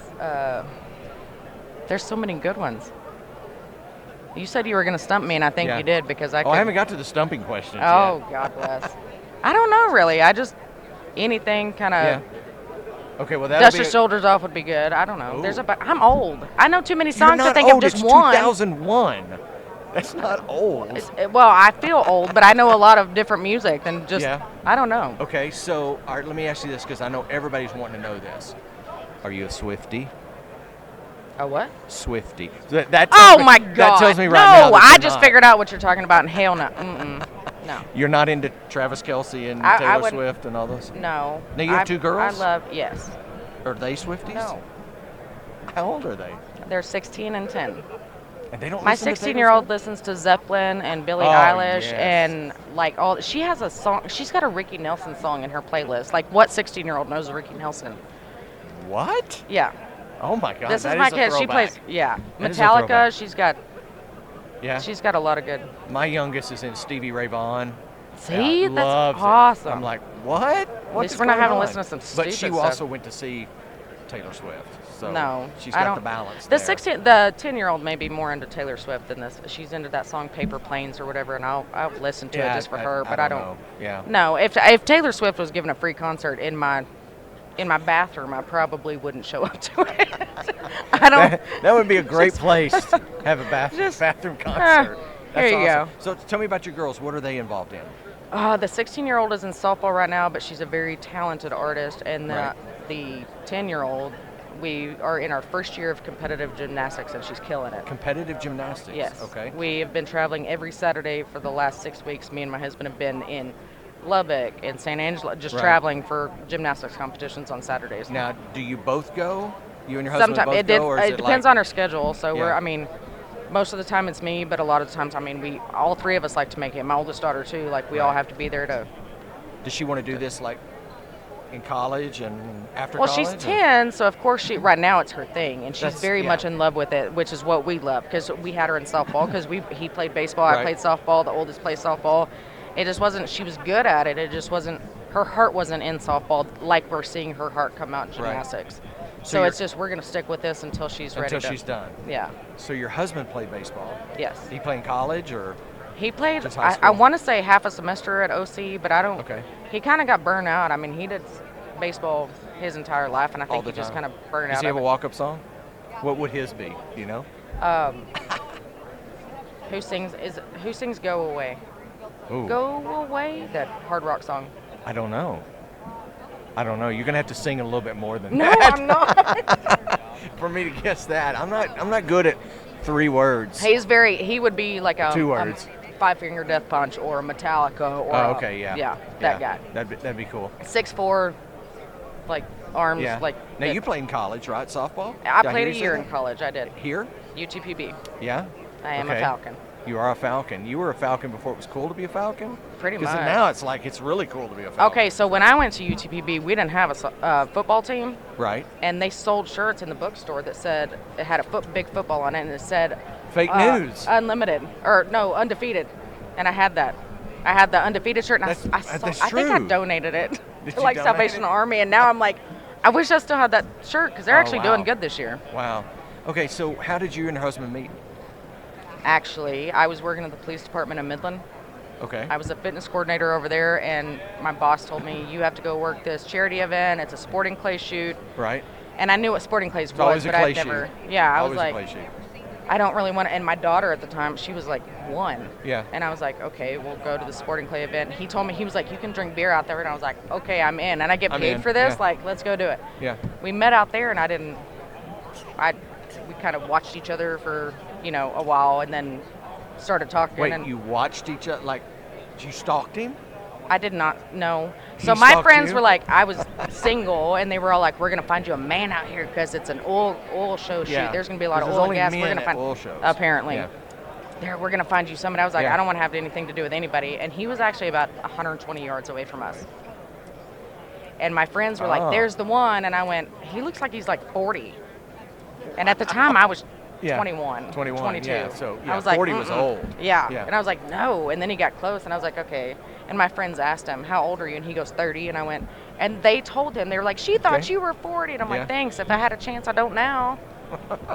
There's so many good ones. You said you were going to stump me, and I think Yeah. you did because I Oh, couldn't. I haven't got to the stumping questions Oh, yet. God bless. I don't know, really. I just, anything kind Yeah. of, Okay, well, that'll dust be your shoulders off would be good. I don't know. Ooh. I'm old. I know too many You're songs not to think old. of just It's one. 2001. That's not old. Well, I feel old, but I know a lot of different music than just, Yeah. I don't know. Okay, so all right, let me ask you this because I know everybody's wanting to know this. Are you a Swiftie? A what? Swiftie. That tells Oh, me- my God. That tells me right now. No, that I you're just not. figured out what you're talking about, and hell no. Mm-mm. No. You're not into Travis Kelce and I Taylor wouldn't- Swift and all those? No. Now, you have two girls? Yes. Are they Swifties? No. How old are they? They're 16 and 10. And they don't My listen to Taylor 16-year-old Swift? listens to Zeppelin and Billie Oh, Eilish yes. and like all. She has a song. She's got a Ricky Nelson song in her playlist. Like, what 16-year-old knows Ricky Nelson? What? Yeah. Oh my God! This is that my a kid. She throwback. plays. Yeah. That is a Metallica. throwback. She's Yeah. got a lot of good. My youngest is in Stevie Ray Vaughan. See, Yeah, that's loves it. awesome. I'm like, what? What least is we're not going having to on? listen to some But she stupid stuff. also went to see Taylor Swift. So No, she's I got don't. the balance. The there. 10-year-old may be more into Taylor Swift than this. She's into that song "Paper Planes" or whatever, and I'll listen to it just for her. But I don't. know. Yeah. No, if Taylor Swift was giving a free concert in my bathroom, I probably wouldn't show up to it. I don't. That would be a great place to have a bathroom concert. there you awesome. go. So tell me about your girls. What are they involved in? The 16-year-old is in softball right now, but she's a very talented artist, and Right. the 10-year-old, we are in our first year of competitive gymnastics, and she's killing it. Competitive gymnastics. Yes. Okay. We have been traveling every Saturday for the last 6 weeks. Me and my husband have been in Lubbock and St. Angela, just Right. traveling for gymnastics competitions on Saturdays. Now, do you both go? You and your husband Sometimes both go, or is it depends like, on our schedule. So Yeah. most of the time it's me, but a lot of the times, all three of us like to make it. My oldest daughter too. Like we all Right. have to be there to. Does she want to do this like in college and after Well, college? she's or- 10, so of course right now it's her thing, and she's That's- very yeah. much in love with it, which is what we love because we had her in softball because he played baseball, Right. I played softball, the oldest played softball. It just wasn't. She was good at it. It just wasn't. Her heart wasn't in softball like we're seeing her heart come out in Right. gymnastics. So So you're- it's just we're gonna stick with this until she's ready. Until she's done. Yeah. So your husband played baseball. Yes. Did he play in college or? He played. Just high I school? want to say half a semester at OC, but I don't. Okay. He kind of got burned out. He did baseball his entire life, and I All think the he just time. kind of burned Does out. he have of a it. walk-up song? What would his be? Do you know? Who sings "Go Away"? Ooh, Go away. That hard rock song. I don't know. You're gonna have to sing a little bit more than No, that I'm not. for me to guess that. I'm not good at 3 words. He would be like a 2 words. Five Finger Death Punch or Metallica or Oh, okay, yeah. yeah, that guy. That'd be cool. 6'4", like arms Yeah. like. Now that. you played in college, right? Softball? I Did played hear a you year say in college. I did. that? Here? UTPB. Yeah. I am Okay. a Falcon. You are a Falcon. You were a Falcon before it was cool to be a Falcon? Pretty Because much. now it's like it's really cool to be a Falcon. Okay, so when I went to UTPB, we didn't have a football team, Right. and they sold shirts in the bookstore that said it had a big football on it, and it said Fake news. unlimited or no undefeated, and I had that. I had the undefeated shirt, and That's I think I true. donated it Did to you like donate Salvation it? Army, and now I'm like, I wish I still had that shirt because they're Oh, actually wow. doing good this year. Wow. Okay, so how did you and your husband meet? Actually, I was working at the police department in Midland. Okay. I was a fitness coordinator over there, and my boss told me, you have to go work this charity event. It's a sporting clay shoot. Right. And I knew what sporting clays It's always was, a but clay I've never. shoot. Yeah, I Always was a like, clay shoot. I don't really want to. And my daughter at the time, she was like 1. Yeah. And I was like, okay, we'll go to the sporting clay event. He told me, he was like, you can drink beer out there. And I was like, okay, I'm in. And I get I'm paid in, for this. yeah. Like, let's go do it. Yeah. We met out there, and we kind of watched each other for, a while, and then started talking. Wait, and you watched each other, like, you stalked him? I did not know. He So my stalked friends you? were like, I was single, and they were all like, we're going to find you a man out here because it's an oil show shoot. Yeah. There's going to be a lot of 'Cause oil there's and gas. only We're men going to at find oil shows. apparently. Yeah. We're going to find you somebody. I was like, Yeah. I don't want to have anything to do with anybody. And he was actually about 120 yards away from us. And my friends were Oh. like, there's the one. And I went, he looks like he's like 40. And at the time, I was Yeah. 21, 21, 22. yeah, so, yeah, I was like, 40 was "Mm-mm." old. Yeah. Yeah. And I was like, no. And then he got close, and I was like, okay. And my friends asked him, how old are you? And he goes, 30. And I went, and they told him, they were like, she thought Okay. you were 40. And I'm Yeah. like, thanks. If I had a chance, I don't now.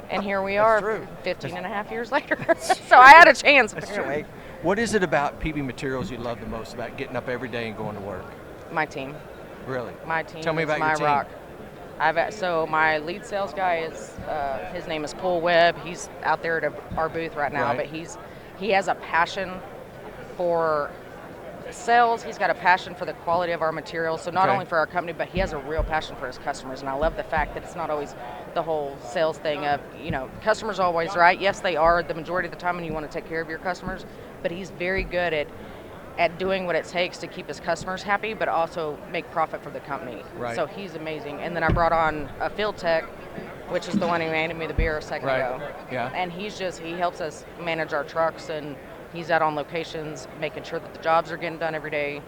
And here we That's are true. 15 and a half years later. So I had a chance, That's apparently. true. What is it about PB Materials you love the most about getting up every day and going to work? My team. Really? My team Tell me is about my your team. rock. So my lead sales guy is, his name is Paul Webb. He's out there at our booth right now, Right. but he has a passion for sales. He's got a passion for the quality of our materials. So not Okay. only for our company, but he has a real passion for his customers. And I love the fact that it's not always the whole sales thing of, customers are always right. Yes, they are the majority of the time, and you want to take care of your customers. But he's very good at doing what it takes to keep his customers happy, but also make profit for the company. Right. So he's amazing. And then I brought on a field tech, which is the one who handed me the beer a second Right. ago. Yeah. And he helps us manage our trucks, and he's out on locations, making sure that the jobs are getting done every day.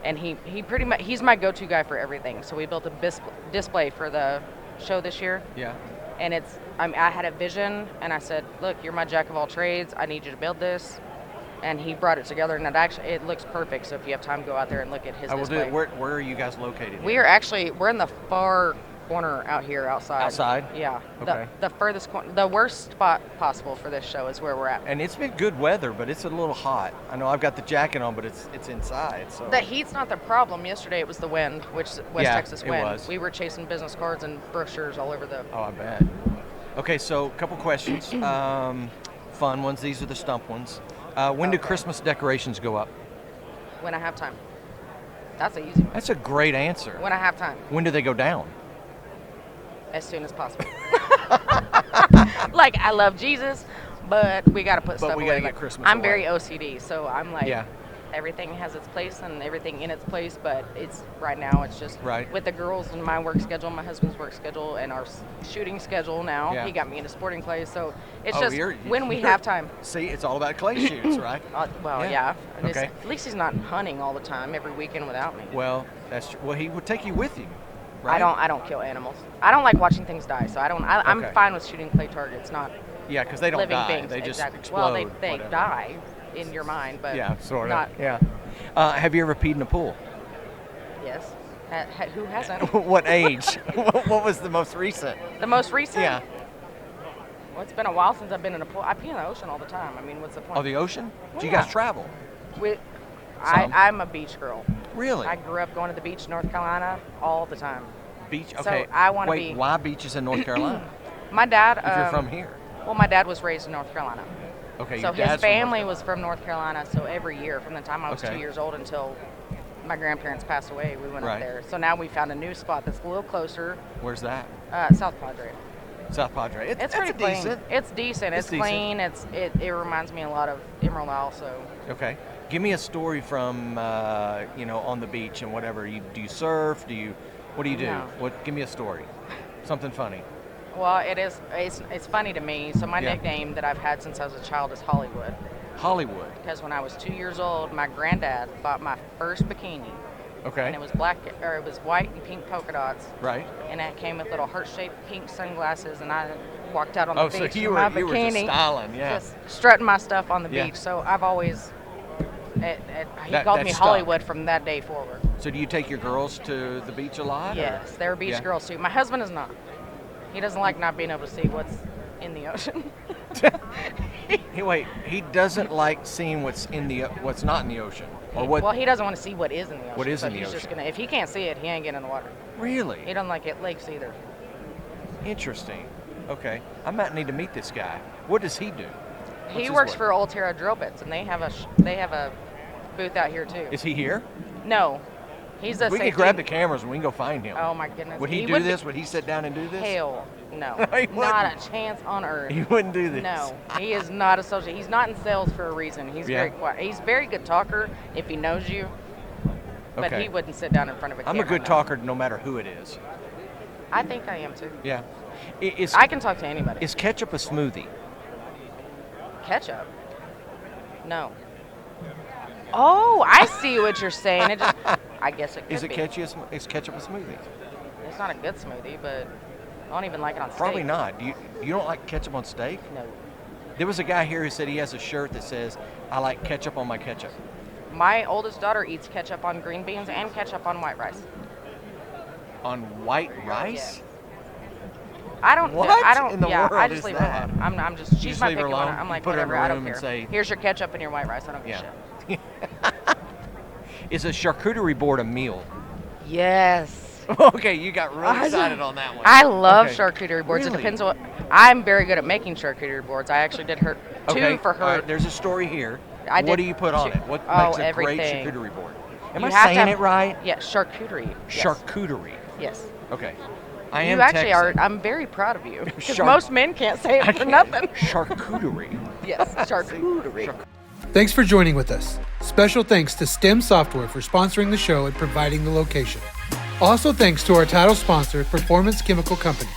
And he pretty much, he's my go-to guy for everything. So we built a display for the show this year. Yeah. And I had a vision, and I said, look, you're my jack of all trades. I need you to build this. And he brought it together, and it looks perfect. So if you have time, go out there and look at his I will do display. it. Where are you guys located? We're in the far corner out here outside. Outside? Yeah. Okay. The furthest corner, the worst spot possible for this show is where we're at. And it's been good weather, but it's a little hot. I know I've got the jacket on, but it's inside. So The heat's not the problem. Yesterday it was the wind, which West Yeah, Texas it wind. was. We were chasing business cards and brochures all over the. Oh, I bet. Okay, so a couple questions. Fun ones. These are the stump ones. When do Christmas decorations go up? When I have time. That's an easy one. That's a great answer. When I have time, When do they go down? as soon as possible. Like, I love Jesus, but we got to put stuff we away. gotta get Like, Christmas I'm away. very OCD, so I'm like, Yeah. everything has its place and everything in its place, but right now it's just Right. with the girls and my work schedule, my husband's work schedule, and our shooting schedule now. Yeah. He got me into sporting clays, so it's Oh, just when we have time. See, it's all about clay shoots, right? Yeah. And Okay. at least he's not hunting all the time every weekend without me. Well, that's true. Well, he would take you with him, right? I don't kill animals. I don't like watching things die, so I'm Okay. fine with shooting clay targets, not Yeah, because they don't living die. things. They just Exactly. explode. Well, they whatever. die in your mind, but Yeah, sort of. not. Yeah. Have you ever peed in a pool? Yes. Who hasn't? What age? What was the most recent? The most recent? Yeah. Well, it's been a while since I've been in a pool. I pee in the ocean all the time. I mean, what's the point? Oh, the ocean? Do you Yeah. guys travel? Some? I'm a beach girl. Really? I grew up going to the beach in North Carolina all the time. Beach? So Okay. I wanna Wait, be- why beaches in North Carolina? My dad. if you're from here. Well, my dad was raised in North Carolina. Okay, So your his dad's from North family Carolina. was from North Carolina. So every year, from the time I was Okay. 2 years old until my grandparents passed away, we went Right. up there. So now we found a new spot that's a little closer, Where's that? South Padre. South Padre. It's that's pretty clean. decent. It's decent. It's It's decent. clean. It reminds me a lot of Emerald Isle. So Okay. Give me a story from on the beach and whatever. Do you surf? What do you do? No. Give me a story. Something funny. well, it's funny to me. So my Yeah. nickname that I've had since I was a child is Hollywood. Hollywood. Because when I was 2 years old, my granddad bought my first bikini, Okay. and it was it was white and pink polka dots, Right. and it came with little heart-shaped pink sunglasses, and I walked out on the Oh, so beach you in were my you were bikini, just styling, yeah. just strutting my stuff on the Yeah. beach. So I've always, he That called me stuck. Hollywood from that day forward. So do you take your girls to the beach a lot? or- Yes, they're beach Yeah. girls too. My husband is not. He doesn't like not being able to see what's in the ocean. He doesn't like seeing what's not in the ocean, or what? Well, he doesn't want to see what is in the ocean. What is so in the he's just ocean. gonna, if he can't see it, he ain't getting in the water. Really He doesn't like it lakes either. interesting. Okay, I might need to meet this guy. What does he do? What's He his works work? for Old Terra Drill Bits, and they have a booth out here too. Is he here? No, he's a We safety. could grab the cameras and we can go find him. Oh my goodness. Would he do would this? Would he sit down and do this? Hell, no. He Not wouldn't. a chance on earth. He wouldn't do this. No, he is not a social. He's not in sales for a reason. He's Yeah. very quiet. He's a very good talker if he knows you, but Okay. he wouldn't sit down in front of a I'm camera. a good no. talker no matter who it is. I think I am too. Yeah. Is I can talk to anybody. is ketchup a smoothie? Ketchup? No. Oh, I see what you're saying. It just, I guess it could Is it be. Is ketchup a smoothie? It's not a good smoothie, but I don't even like it on steak. Probably not. You don't like ketchup on steak? No. There was a guy here who said he has a shirt that says, "I like ketchup on my ketchup." My oldest daughter eats ketchup on green beans and ketchup on white rice. On white rice? I don't. What I don't. in the yeah, world I just is leave that? her alone. I'm just. She's just my leave her picky one. alone? I'm You like, put her in a whatever. I don't room and care. say- Here's your ketchup and your white rice. I don't give a shit. Is a charcuterie board a meal? Yes. Okay, you got really excited on that one. I love Okay. charcuterie boards. Really? It depends on what. I'm very good at making charcuterie boards. I actually did her Okay, two for her. all right, there's a story here. I What did do you put on two. it? What Oh, makes a everything. great charcuterie board? Am You I have to saying have- it right? Yeah, charcuterie. Yes. Charcuterie. Yes. Okay. I am You actually Texan. are. I'm very proud of you. Because Char- most men can't say it for nothing. Charcuterie. Yes, charcuterie. Thanks for joining with us. Special thanks to STEM Software for sponsoring the show and providing the location. Also thanks to our title sponsor, Performance Chemical Company.